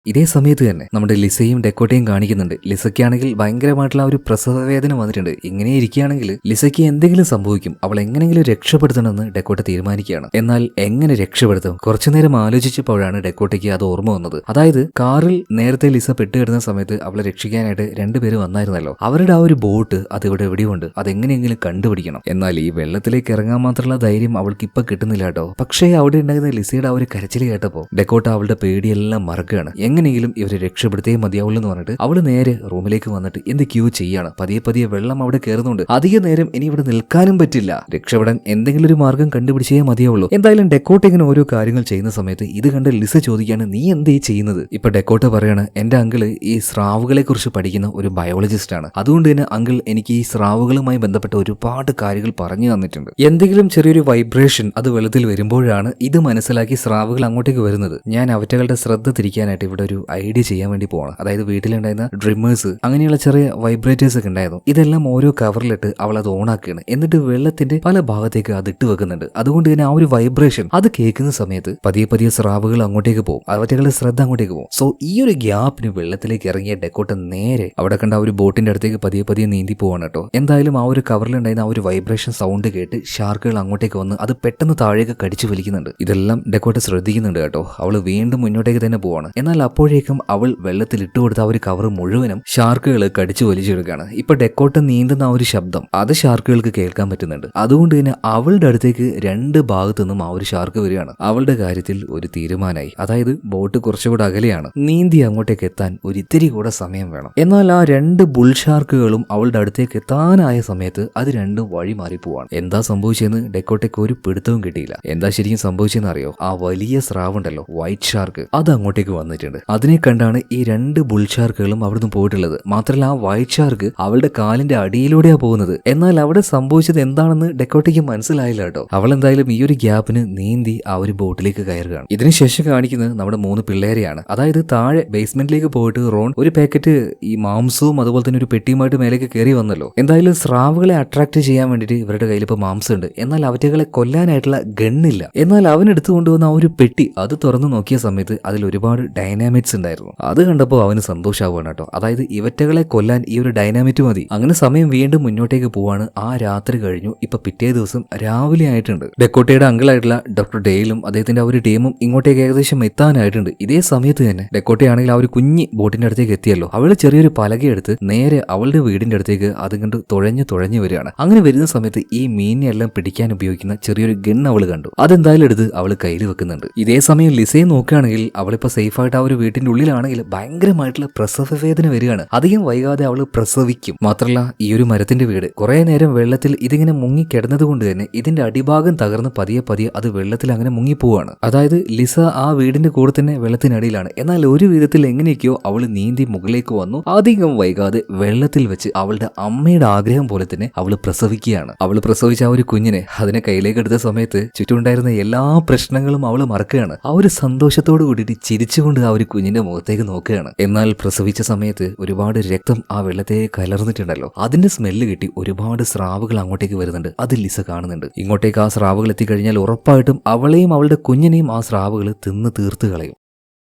ഇതേ സമയത്ത് തന്നെ നമ്മുടെ ലിസയും ഡെക്കോട്ടയും കാണിക്കുന്നുണ്ട്. ലിസയ്ക്കാണെങ്കിൽ ഭയങ്കരമായിട്ടുള്ള ഒരു പ്രസവ വേദന വന്നിട്ടുണ്ട്. ഇങ്ങനെ ഇരിക്കുകയാണെങ്കിൽ ലിസയ്ക്ക് എന്തെങ്കിലും സംഭവിക്കും, അവൾ എങ്ങനെയെങ്കിലും രക്ഷപ്പെടുത്തണമെന്ന് ഡെക്കോട്ട തീരുമാനിക്കുകയാണ്. എന്നാൽ എങ്ങനെ രക്ഷപ്പെടുത്തും? കുറച്ചുനേരം ആലോചിച്ചപ്പോഴാണ് ഡെക്കോട്ടയ്ക്ക് അത് ഓർമ്മ വന്നത്. അതായത് കാറിൽ നേരത്തെ ലിസ പെട്ടുകിടുന്ന സമയത്ത് അവളെ രക്ഷിക്കാനായിട്ട് 2 പേര് വന്നായിരുന്നല്ലോ. അവരുടെ ആ ഒരു ബോട്ട് അത് ഇവിടെ എവിടെയുണ്ട്, അതെങ്ങനെയെങ്കിലും കണ്ടുപിടിക്കണം. എന്നാൽ ഈ വെള്ളത്തിലേക്ക് ഇറങ്ങാൻ മാത്രമുള്ള ധൈര്യം അവൾക്ക് ഇപ്പൊ കിട്ടുന്നില്ല കേട്ടോ. പക്ഷേ അവിടെ ഉണ്ടായിരുന്ന ലിസയുടെ ആ ഒരു കരച്ചിൽ കേട്ടപ്പോൾ ഡെക്കോട്ട അവളുടെ പേടിയെല്ലാം മറക്കുകയാണ്. എങ്ങനെയെങ്കിലും ഇവരെ രക്ഷപ്പെടുത്തേ മതിയാവുള്ളൂ എന്ന് പറഞ്ഞിട്ട് അവള് നേരെ റൂമിലേക്ക് വന്നിട്ട് എന്തൊക്കെയോ ചെയ്യാണ്. പതിയെ പതിയെ വെള്ളം അവിടെ കയറുന്നുണ്ട്. അധിക നേരം ഇനി ഇവിടെ നിൽക്കാനും പറ്റില്ല. രക്ഷപ്പെടാൻ എന്തെങ്കിലും ഒരു മാർഗം കണ്ടുപിടിച്ചേ മതിയാവുള്ളൂ. എന്തായാലും ഡെക്കോട്ട ഇങ്ങനെ ഓരോ കാര്യങ്ങൾ ചെയ്യുന്ന സമയത്ത് ഇത് കണ്ട് ലിസ ചോദിക്കാണ്, നീ എന്തേ ചെയ്യുന്നത്? ഇപ്പൊ ഡെക്കോട്ട പറയാണ്, എന്റെ അങ്കിള് ഈ സ്രാവുകളെ കുറിച്ച് പഠിക്കുന്ന ഒരു ബയോളജിസ്റ്റ് ആണ്. അതുകൊണ്ട് തന്നെ അങ്കിൾ എനിക്ക് ഈ സ്രാവുകളുമായി ബന്ധപ്പെട്ട ഒരുപാട് കാര്യങ്ങൾ പറഞ്ഞു തന്നിട്ടുണ്ട്. എന്തെങ്കിലും ചെറിയൊരു വൈബ്രേഷൻ അത് വെള്ളത്തിൽ വരുമ്പോഴാണ് ഇത് മനസ്സിലാക്കി സ്രാവുകൾ അങ്ങോട്ടേക്ക് വരുന്നത്. ഞാൻ അവറ്റകളുടെ ശ്രദ്ധ തിരിക്കാനായിട്ട് ഇവിടെ ഒരു ഐഡിയ ചെയ്യാൻ വേണ്ടി പോകണം. അതായത് വീട്ടിലുണ്ടായിരുന്ന ഡ്രിമ്മേഴ്സ് അങ്ങനെയുള്ള ചെറിയ വൈബ്രേറ്റേഴ്സ് ഒക്കെ ഉണ്ടായിരുന്നു. ഇതെല്ലാം ഓരോ കവറിലിട്ട് അവൾ അത് ഓണാക്കുകയാണ്. എന്നിട്ട് വെള്ളത്തിന്റെ പല ഭാഗത്തേക്ക് അത് ഇട്ട് വെക്കുന്നുണ്ട്. അതുകൊണ്ട് തന്നെ ആ ഒരു വൈബ്രേഷൻ അത് കേൾക്കുന്ന സമയത്ത് പതിയെ പതിയെ സ്രാവുകൾ അങ്ങോട്ടേക്ക് പോകും, അവറ്റകളുടെ ശ്രദ്ധ അങ്ങോട്ടേക്ക് പോകും. സോ ഈ ഒരു ഗ്യാപ്പിന് വെള്ളത്തിലേക്ക് ഇറങ്ങിയ ഡെക്കോട്ട നേരെ അവിടെ കണ്ട ആ ഒരു ബോട്ടിന്റെ അടുത്തേക്ക് പതിയെ പതിയെ നീന്തി പോവാണ് കേട്ടോ. എന്തായാലും ആ ഒരു കവറിലുണ്ടായിരുന്ന ആ ഒരു വൈബ്രേഷൻ സൗണ്ട് കേട്ട് ഷാർക്കുകൾ അങ്ങോട്ടേക്ക് വന്ന് അത് പെട്ടെന്ന് താഴേക്ക് കടിച്ചു വലിക്കുന്നുണ്ട്. ഇതെല്ലാം ഡെക്കോട്ട ശ്രദ്ധിക്കുന്നുണ്ട് കേട്ടോ. അവള് വീണ്ടും മുന്നോട്ടേക്ക് തന്നെ പോവാണ്. എന്നാൽ അപ്പോഴേക്കും അവൾ വെള്ളത്തിൽ ഇട്ടുകൊടുത്ത ആ ഒരു കവർ മുഴുവനും ഷാർക്കുകൾ കടിച്ചു വലിച്ചെടുക്കുകയാണ്. ഇപ്പൊ ഡെക്കോട്ട നീന്തുന്ന ആ ഒരു ശബ്ദം അത് ഷാർക്കുകൾക്ക് കേൾക്കാൻ പറ്റുന്നുണ്ട്. അതുകൊണ്ട് തന്നെ അവളുടെ അടുത്തേക്ക് രണ്ട് ഭാഗത്തു നിന്നും ആ ഒരു ഷാർക്ക് വരികയാണ്. അവളുടെ കാര്യത്തിൽ ഒരു തീരുമാനമായി. അതായത് ബോട്ട് കുറച്ചുകൂടെ അകലെയാണ്, നീന്തി അങ്ങോട്ടേക്ക് എത്താൻ ഒരു ഇത്തിരി കൂടെ സമയം വേണം. എന്നാൽ ആ രണ്ട് ബുൾ ഷാർക്കുകളും അവളുടെ അടുത്തേക്ക് എത്താനായ സമയത്ത് അത് രണ്ടും വഴി മാറി പോവാണ്. എന്താ സംഭവിച്ചെന്ന് ഡെക്കോട്ടയ്ക്ക് ഒരു പിടുത്തവും കിട്ടിയില്ല. എന്താ ശരിക്കും സംഭവിച്ചെന്ന് അറിയോ? ആ വലിയ സ്രാവുണ്ടല്ലോ, വൈറ്റ് ഷാർക്ക്, അത് അങ്ങോട്ടേക്ക് വന്നിട്ടുണ്ട്. അതിനെ കണ്ടാണ് ഈ രണ്ട് ബുൾ ഷാർക്കുകളും അവിടുന്ന് പോയിട്ടുള്ളത്. മാത്രമല്ല ആ വൈറ്റ് ഷാർക്ക് അവളുടെ കാലിന്റെ അടിയിലൂടെയാ പോകുന്നത്. എന്നാൽ അവിടെ സംഭവിച്ചത് എന്താണെന്ന് ഡെക്കോട്ടയ്ക്ക് മനസ്സിലായില്ല കേട്ടോ. അവൾ എന്തായാലും ഈ ഒരു ഗ്യാപ്പിന് നീന്തി ആ ഒരു ബോട്ടിലേക്ക് കയറുകയാണ്. ഇതിനുശേഷം കാണിക്കുന്നത് നമ്മുടെ 3 പിള്ളേരെയാണ്. അതായത് താഴെ ബേസ്മെന്റിലേക്ക് പോയിട്ട് റോൺ ഒരു പാക്കറ്റ് ഈ മാംസവും അതുപോലെ തന്നെ ഒരു പെട്ടിയുമായിട്ട് മേലേക്ക് കയറി വന്നല്ലോ. എന്തായാലും സ്രാവുകളെ അട്രാക്ട് ചെയ്യാൻ വേണ്ടിയിട്ട് ഇവരുടെ കയ്യിൽ ഇപ്പോൾ മാംസം ഉണ്ട്. എന്നാൽ അവറ്റകളെ കൊല്ലാനായിട്ടുള്ള ഗണ്ണില്ല. എന്നാൽ അവൻ എടുത്തു കൊണ്ടുവന്ന ആ ഒരു പെട്ടി അത് തുറന്നു നോക്കിയ സമയത്ത് അതിൽ ഒരുപാട് ഡൈനാമിറ്റ്സ് ഉണ്ടായിരുന്നു. അത് കണ്ടപ്പോൾ അവന് സന്തോഷമാവുകയാണ് കേട്ടോ. അതായത് ഇവറ്റകളെ കൊല്ലാൻ ഈ ഒരു ഡൈനാമിറ്റ് മതി. അങ്ങനെ സമയം വീണ്ടും മുന്നോട്ടേക്ക് പോവാണ്. ആ രാത്രി കഴിഞ്ഞു. ഇപ്പൊ പിറ്റേ ദിവസം രാവിലെ ആയിട്ടുണ്ട്. ഡെക്കോട്ടയുടെ അങ്കിളായിട്ടുള്ള ഡോക്ടർ ഡെയിലും അദ്ദേഹത്തിന്റെ ആ ഒരു ടീമും ഇങ്ങോട്ടേക്ക് ഏകദേശം എത്താനായിട്ടുണ്ട്. ഇതേ സമയത്ത് തന്നെ ഡെക്കോട്ടയാണെങ്കിൽ ആ ഒരു കുഞ്ഞി ബോട്ടിന്റെ അടുത്തേക്ക് എത്തിയല്ലോ. അവള് ചെറിയൊരു പലകയെടുത്ത് നേരെ അവളുടെ വീടിന്റെ അടുത്തേക്ക് അത് കണ്ട് തുഴഞ്ഞു വരികയാണ്. അങ്ങനെ വരുന്ന സമയത്ത് ഈ മീനിനെ എല്ലാം പിടിക്കാൻ ഉപയോഗിക്കുന്ന ചെറിയൊരു ഗൺ അവള് കണ്ടു. അതെന്തായാലും എടുത്ത് അവള് കയ്യിൽ വെക്കുന്നുണ്ട്. ഇതേ സമയം ലിസയെ നോക്കുകയാണെങ്കിൽ അവളിപ്പോ സേഫ് ആയിട്ട് ആ ഒരു വീട്ടിന്റെ ഉള്ളിലാണെങ്കിൽ ഭയങ്കരമായിട്ടുള്ള പ്രസവ വേദന വരികയാണ്. അധികം വൈകാതെ അവള് പ്രസവിക്കും. മാത്രമല്ല ഈ ഒരു മരത്തിന്റെ വീട് കുറെ നേരം വെള്ളത്തിൽ ഇതിങ്ങനെ മുങ്ങി കിടന്നത് കൊണ്ട് തന്നെ ഇതിന്റെ അടിഭാഗം തകർന്ന് പതിയെ അത് വെള്ളത്തിൽ അങ്ങനെ മുങ്ങിപ്പോവാണ്. അതായത് ലിസ ആ വീടിന്റെ കൂടെ തന്നെ വെള്ളത്തിനടിയിലാണ്. എന്നാൽ ഒരു വിധത്തിൽ എങ്ങനെയൊക്കെയോ അവള് നീന്തി മുകളിലേക്ക് വന്നു. അധികം വൈകാതെ വെള്ളത്തിൽ വെച്ച് അവളുടെ അമ്മയുടെ ആഗ്രഹം പോലെ തന്നെ അവള് പ്രസവിക്കുകയാണ്. അവള് പ്രസവിച്ച ആ ഒരു കുഞ്ഞിനെ അതിനെ കയ്യിലേക്ക് എടുത്ത സമയത്ത് ചുറ്റുമുണ്ടായിരുന്ന എല്ലാ പ്രശ്നങ്ങളും അവള് മറക്കുകയാണ്. ആ ഒരു സന്തോഷത്തോട് കൂടിയിട്ട് ചിരിച്ചുകൊണ്ട് ആ ഒരു കുഞ്ഞിന്റെ മുഖത്തേക്ക് നോക്കുകയാണ്. എന്നാൽ പ്രസവിച്ച സമയത്ത് ഒരുപാട് രക്തം ആ വെള്ളത്തെ കലർന്നിട്ടുണ്ടല്ലോ. അതിന്റെ സ്മെല്ല് കിട്ടി ഒരുപാട് സ്രാവുകൾ അങ്ങോട്ടേക്ക് വരുന്നുണ്ട്. അത് ലിസ കാണുന്നുണ്ട്. ഇങ്ങോട്ടേക്ക് ആ സ്രാവുകൾ എത്തിക്കഴിഞ്ഞാൽ ഉറപ്പായിട്ടും അവളെയും അവളുടെ കുഞ്ഞിനെയും ആ സ്രാവുകൾ തിന്ന് തീർത്ത് കളയും.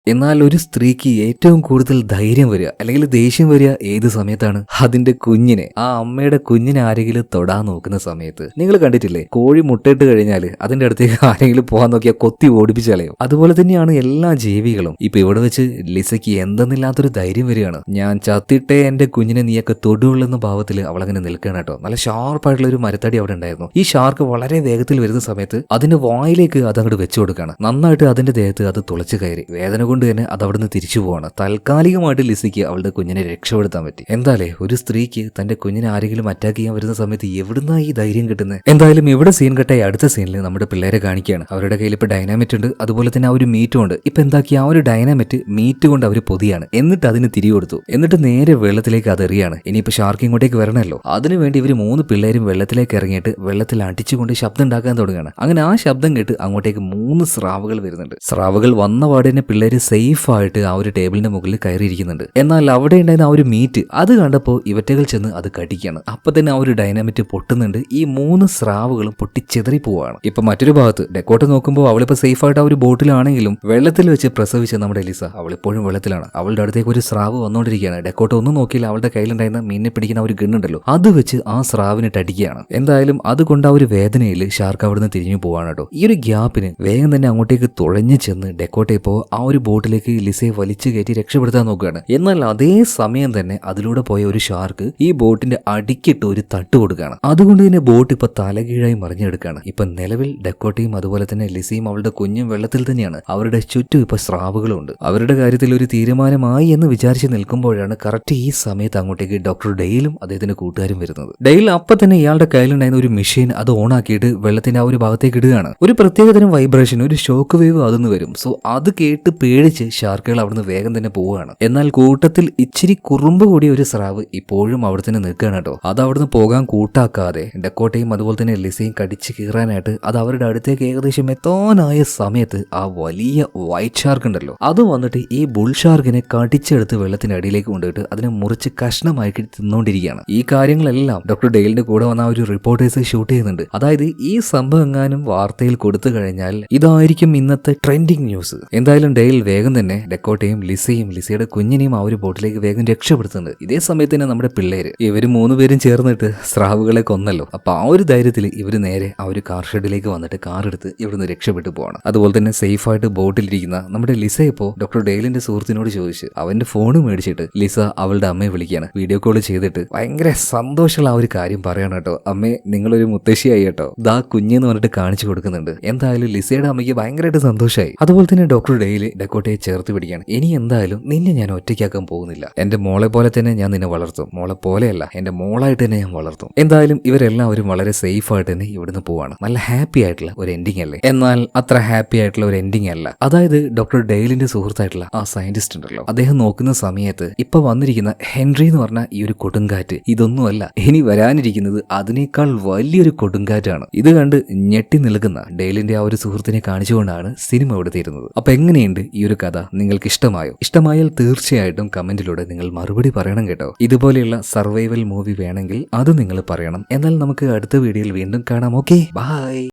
എന്നാൽ ഒരു സ്ത്രീക്ക് ഏറ്റവും കൂടുതൽ ധൈര്യം വരിക അല്ലെങ്കിൽ ദേഷ്യം വരിക ഏത് സമയത്താണ്? അതിന്റെ കുഞ്ഞിനെ, ആ അമ്മയുടെ കുഞ്ഞിനെ ആരെങ്കിലും തൊടാൻ നോക്കുന്ന സമയത്ത്. നിങ്ങൾ കണ്ടിട്ടില്ലേ, കോഴി മുട്ടയിട്ട് കഴിഞ്ഞാൽ അതിന്റെ അടുത്തേക്ക് ആരെങ്കിലും പോകാൻ നോക്കിയാൽ കൊത്തി ഓടിപ്പിച്ച് കളയും. അതുപോലെ തന്നെയാണ് എല്ലാ ജീവികളും. ഇപ്പൊ ഇവിടെ വെച്ച് ലിസയ്ക്ക് എന്തെന്നില്ലാത്തൊരു ധൈര്യം വരികയാണ്. ഞാൻ ചത്തിട്ടേ എന്റെ കുഞ്ഞിനെ നീയൊക്കെ തൊടുള്ളെന്ന ഭാവത്തിൽ അവളങ്ങനെ നിൽക്കണം കേട്ടോ. നല്ല ഷാർപ്പായിട്ടുള്ള ഒരു മരത്തടി അവിടെ ഉണ്ടായിരുന്നു. ഈ ഷാർക്ക് വളരെ വേഗത്തിൽ വരുന്ന സമയത്ത് അതിന്റെ വായിലേക്ക് അതങ്ങോട്ട് വെച്ചു കൊടുക്കുകയാണ്. നന്നായിട്ട് അതിന്റെ ദേഹത്ത് അത് തുളച്ചു കയറി. വേദന കൊണ്ട് തന്നെ അത് അവിടുന്ന് തിരിച്ചു പോവാണ്. താൽക്കാലികമായിട്ട് ലിസിക്ക് അവളുടെ കുഞ്ഞിനെ രക്ഷപ്പെടുത്താൻ പറ്റി. എന്തായാലേ ഒരു സ്ത്രീക്ക് തന്റെ കുഞ്ഞിനെ ആരെങ്കിലും അറ്റാക്ക് ചെയ്യാൻ വരുന്ന സമയത്ത് എവിടുന്നാ ഈ ധൈര്യം കിട്ടുന്നത്? എന്തായാലും ഇവിടെ സീൻ കട്ടായി അടുത്ത സീനിൽ നമ്മുടെ പിള്ളേരെ കാണിക്കുകയാണ്. അവരുടെ കയ്യിൽ ഇപ്പൊ ഡൈനാമിറ്റ് ഉണ്ട്, അതുപോലെ തന്നെ ആ ഒരു മീറ്റും ഉണ്ട്. ഇപ്പൊ എന്താക്കി ആ ഒരു ഡൈനാമിറ്റ് മീറ്റ് കൊണ്ട് അവർ പൊതിയാണ്. എന്നിട്ട് അതിന് തിരി കൊടുത്തു. എന്നിട്ട് നേരെ വെള്ളത്തിലേക്ക് അത് എറിയാണ്. ഇനിയിപ്പോ ഷാർക്ക് ഇങ്ങോട്ടേക്ക് വരണമല്ലോ. അതിനുവേണ്ടി ഇവർ 3 പിള്ളേരും വെള്ളത്തിലേക്ക് ഇറങ്ങിയിട്ട് വെള്ളത്തിൽ അടിച്ചുകൊണ്ട് ശബ്ദം ഉണ്ടാക്കാൻ തുടങ്ങുകയാണ്. അങ്ങനെ ആ ശബ്ദം കേട്ട് അങ്ങോട്ടേക്ക് 3 സ്രാവുകൾ വരുന്നുണ്ട്. സ്രാവുകൾ വന്ന പാടിനെ പിള്ളേര് സേഫായിട്ട് ആ ഒരു ടേബിളിന്റെ മുകളിൽ കയറിയിരിക്കുന്നുണ്ട്. എന്നാൽ അവിടെ ഉണ്ടായിരുന്ന ആ ഒരു മീറ്റ് അത് കണ്ടപ്പോൾ ഇവറ്റകൾ ചെന്ന് അത് കടിക്കുകയാണ്. അപ്പൊ തന്നെ ആ ഒരു ഡൈനാമിറ്റ് പൊട്ടുന്നുണ്ട്. ഈ 3 സ്രാവുകളും പൊട്ടിച്ചെതറി പോവാണ്. ഇപ്പൊ മറ്റൊരു ഭാഗത്ത് ഡെക്കോട്ട നോക്കുമ്പോൾ അവളിപ്പോ സേഫായിട്ട് ആ ഒരു ബോട്ടിലാണെങ്കിലും വെള്ളത്തിൽ വെച്ച് പ്രസവിച്ച നമ്മുടെ എലിസ അവളിപ്പോഴും വെള്ളത്തിലാണ്. അവളുടെ അടുത്തേക്ക് ഒരു സ്രാവ് വന്നുകൊണ്ടിരിക്കുകയാണ്. ഡെക്കോട്ട ഒന്നും നോക്കിയില്ല. അവളുടെ കയ്യിലുണ്ടായിരുന്ന മീനിനെ പിടിക്കുന്ന ഒരു ഗണ്ണുണ്ടല്ലോ, അത് വെച്ച് ആ സ്രാവിനിട്ട് അടിക്കുകയാണ്. എന്തായാലും അതുകൊണ്ട് ആ ഒരു വേദനയിൽ ഷാർക്ക് അവിടുന്ന് തിരിഞ്ഞു പോവാണ് കേട്ടോ. ഈ ഒരു ഗ്യാപ്പിന് വേഗം തന്നെ അങ്ങോട്ടേക്ക് തുഴഞ്ഞു ചെന്ന് ഡെക്കോട്ട ഇപ്പോൾ ആ ഒരു ബോട്ടിലേക്ക് ലിസയെ വലിച്ചു കയറ്റി രക്ഷപ്പെടുത്താൻ നോക്കുകയാണ്. എന്നാൽ അതേ സമയം തന്നെ അതിലൂടെ പോയ ഒരു ഷാർക്ക് ഈ ബോട്ടിന്റെ അടിക്കിട്ട് ഒരു തട്ട് കൊടുക്കുകയാണ്. അതുകൊണ്ട് തന്നെ ബോട്ട് ഇപ്പൊ തലകീഴായി മറിഞ്ഞെടുക്കുകയാണ്. ഇപ്പൊ നിലവിൽ ഡെക്കോട്ടയും അതുപോലെ തന്നെ ലിസയും അവളുടെ കുഞ്ഞും വെള്ളത്തിൽ തന്നെയാണ്. അവരുടെ ചുറ്റും ഇപ്പൊ സ്രാവുകളുണ്ട്. അവരുടെ കാര്യത്തിൽ ഒരു തീരുമാനമായി എന്ന് വിചാരിച്ച് നിൽക്കുമ്പോഴാണ് കറക്റ്റ് ഈ സമയത്ത് അങ്ങോട്ടേക്ക് ഡോക്ടർ ഡെയിലും അദ്ദേഹത്തിന്റെ കൂട്ടുകാരും വരുന്നത്. ഡെയിൽ അപ്പൊ തന്നെ ഇയാളുടെ കയ്യിലുണ്ടായിരുന്ന ഒരു മെഷീൻ അത് ഓണാക്കിയിട്ട് വെള്ളത്തിന്റെ ആ ഒരു ഭാഗത്തേക്ക് ഇടുകയാണ്. ഒരു പ്രത്യേകതരം വൈബ്രേഷൻ, ഒരു ഷോക്ക് വേവ് അതൊന്ന് വരും. സോ അത് കേട്ട് പേടിച്ച് ഷാർക്കുകൾ അവിടുന്ന് വേഗം തന്നെ പോവുകയാണ്. എന്നാൽ കൂട്ടത്തിൽ ഇച്ചിരി കുറുമ്പ് കൂടിയ ഒരു സ്രാവ് ഇപ്പോഴും അവിടെ തന്നെ നിൽക്കുകയാണ് കേട്ടോ. അത് അവിടുന്ന് പോകാൻ കൂട്ടാക്കാതെ ഡെക്കോട്ടയും അതുപോലെ തന്നെ ലിസയും കടിച്ചു കീറാനായിട്ട് അത് അവരുടെ അടുത്തേക്ക് ഏകദേശം എത്താനായ സമയത്ത് ആ വലിയ വൈറ്റ് ഷാർക്ക് ഉണ്ടല്ലോ, അത് വന്നിട്ട് ഈ ബുൾ ഷാർക്കിനെ കടിച്ചെടുത്ത് വെള്ളത്തിന്റെ അടിയിലേക്ക് കൊണ്ടുപോയിട്ട് അതിനെ മുറിച്ച് കഷ്ണമാക്കി തിന്നുകൊണ്ടിരിക്കുകയാണ്. ഈ കാര്യങ്ങളെല്ലാം ഡോക്ടർ ഡെയിലിന്റെ കൂടെ വന്ന ഒരു റിപ്പോർട്ടേഴ്സ് ഷൂട്ട് ചെയ്യുന്നുണ്ട്. അതായത് ഈ സംഭവം എങ്ങാനും വാർത്തയിൽ കൊടുത്തു കഴിഞ്ഞാൽ ഇതായിരിക്കും ഇന്നത്തെ ട്രെൻഡിങ് ന്യൂസ്. എന്തായാലും ഡെയിൽ വേഗം തന്നെ ഡെക്കോട്ടയും ലിസയുടെ കുഞ്ഞിനെയും ആ ഒരു ബോട്ടിലേക്ക് വേഗം രക്ഷപ്പെടുത്തുന്നുണ്ട്. ഇതേ സമയത്ത് തന്നെ നമ്മുടെ പിള്ളേര് ഇവര് 3 പേരും ചേർന്നിട്ട് സ്രാവുകളെ കൊന്നല്ലോ. അപ്പൊ ആ ഒരു ധൈര്യത്തിൽ ഇവര് നേരെ ആ ഒരു കാർ ഷെഡിലേക്ക് വന്നിട്ട് കാർ എടുത്ത് ഇവിടുന്ന് രക്ഷപ്പെട്ടു പോവാണ്. അതുപോലെ തന്നെ സേഫ് ആയിട്ട് ബോട്ടിലിരിക്കുന്ന നമ്മുടെ ലിസ ഇപ്പോ ഡോക്ടർ ഡെയിലിന്റെ സുഹൃത്തിനോട് ചോദിച്ച് അവന്റെ ഫോൺ മേടിച്ചിട്ട് ലിസ അവളുടെ അമ്മയെ വിളിക്കുകയാണ്. വീഡിയോ കോൾ ചെയ്തിട്ട് ഭയങ്കര സന്തോഷമുള്ള ആ ഒരു കാര്യം പറയണം കേട്ടോ. അമ്മേ, നിങ്ങളൊരു മുത്തശ്ശിയായി കേട്ടോ, ദാ കുഞ്ഞെന്ന് പറഞ്ഞിട്ട് കാണിച്ചു കൊടുക്കുന്നുണ്ട്. എന്തായാലും ലിസയുടെ അമ്മയ്ക്ക് ഭയങ്കരമായിട്ട് സന്തോഷമായി. അതുപോലെ തന്നെ ഡോക്ടർ ഡെയിലി ഡെക്കോട്ടയെ ചേർത്ത് പിടിക്കുകയാണ്. ഇനി എന്തായാലും നിന്നെ ഞാൻ ഒറ്റയ്ക്കാക്കാൻ പോകുന്നില്ല. എന്റെ മോളെ പോലെ തന്നെ ഞാൻ നിന്നെ വളർത്തും. മോളെ പോലെയല്ല, എന്റെ മോളായിട്ട് തന്നെ ഞാൻ വളർത്തും. എന്തായാലും ഇവരെല്ലാവരും വളരെ സേഫ് ആയിട്ട് തന്നെ ഇവിടുന്ന് പോവാണ്. നല്ല ഹാപ്പി ആയിട്ടുള്ള ഒരു എൻഡിങ് അല്ലേ? എന്നാൽ അത്ര ഹാപ്പി ആയിട്ടുള്ള ഒരു എൻഡിങ് അല്ല. അതായത് ഡോക്ടർ ഡെയിലിന്റെ സുഹൃത്തായിട്ടുള്ള ആ സയന്റിസ്റ്റ് ഉണ്ടല്ലോ, അദ്ദേഹം നോക്കുന്ന സമയത്ത് ഇപ്പൊ വന്നിരിക്കുന്ന ഹെൻറി എന്ന് പറഞ്ഞ ഈ ഒരു കൊടുങ്കാറ്റ് ഇതൊന്നുമല്ല, ഇനി വരാനിരിക്കുന്നത് അതിനേക്കാൾ വലിയൊരു കൊടുങ്കാറ്റാണ്. ഇത് കണ്ട് ഞെട്ടി നിൽക്കുന്ന ഡെയിലിന്റെ ആ ഒരു സുഹൃത്തിനെ കാണിച്ചുകൊണ്ടാണ് സിനിമ ഇവിടെ തീരുന്നത്. അപ്പൊ എങ്ങനെയുണ്ട് ഈ ഒരു കഥ? നിങ്ങൾക്ക് ഇഷ്ടമായോ? ഇഷ്ടമായാൽ തീർച്ചയായിട്ടും കമന്റിലൂടെ നിങ്ങൾ മറുപടി പറയണം കേട്ടോ. ഇതുപോലെയുള്ള സർവൈവൽ മൂവി വേണമെങ്കിൽ അത് നിങ്ങൾ പറയണം. എന്നാൽ നമുക്ക് അടുത്ത വീഡിയോയിൽ വീണ്ടും കാണാം. Okay, by.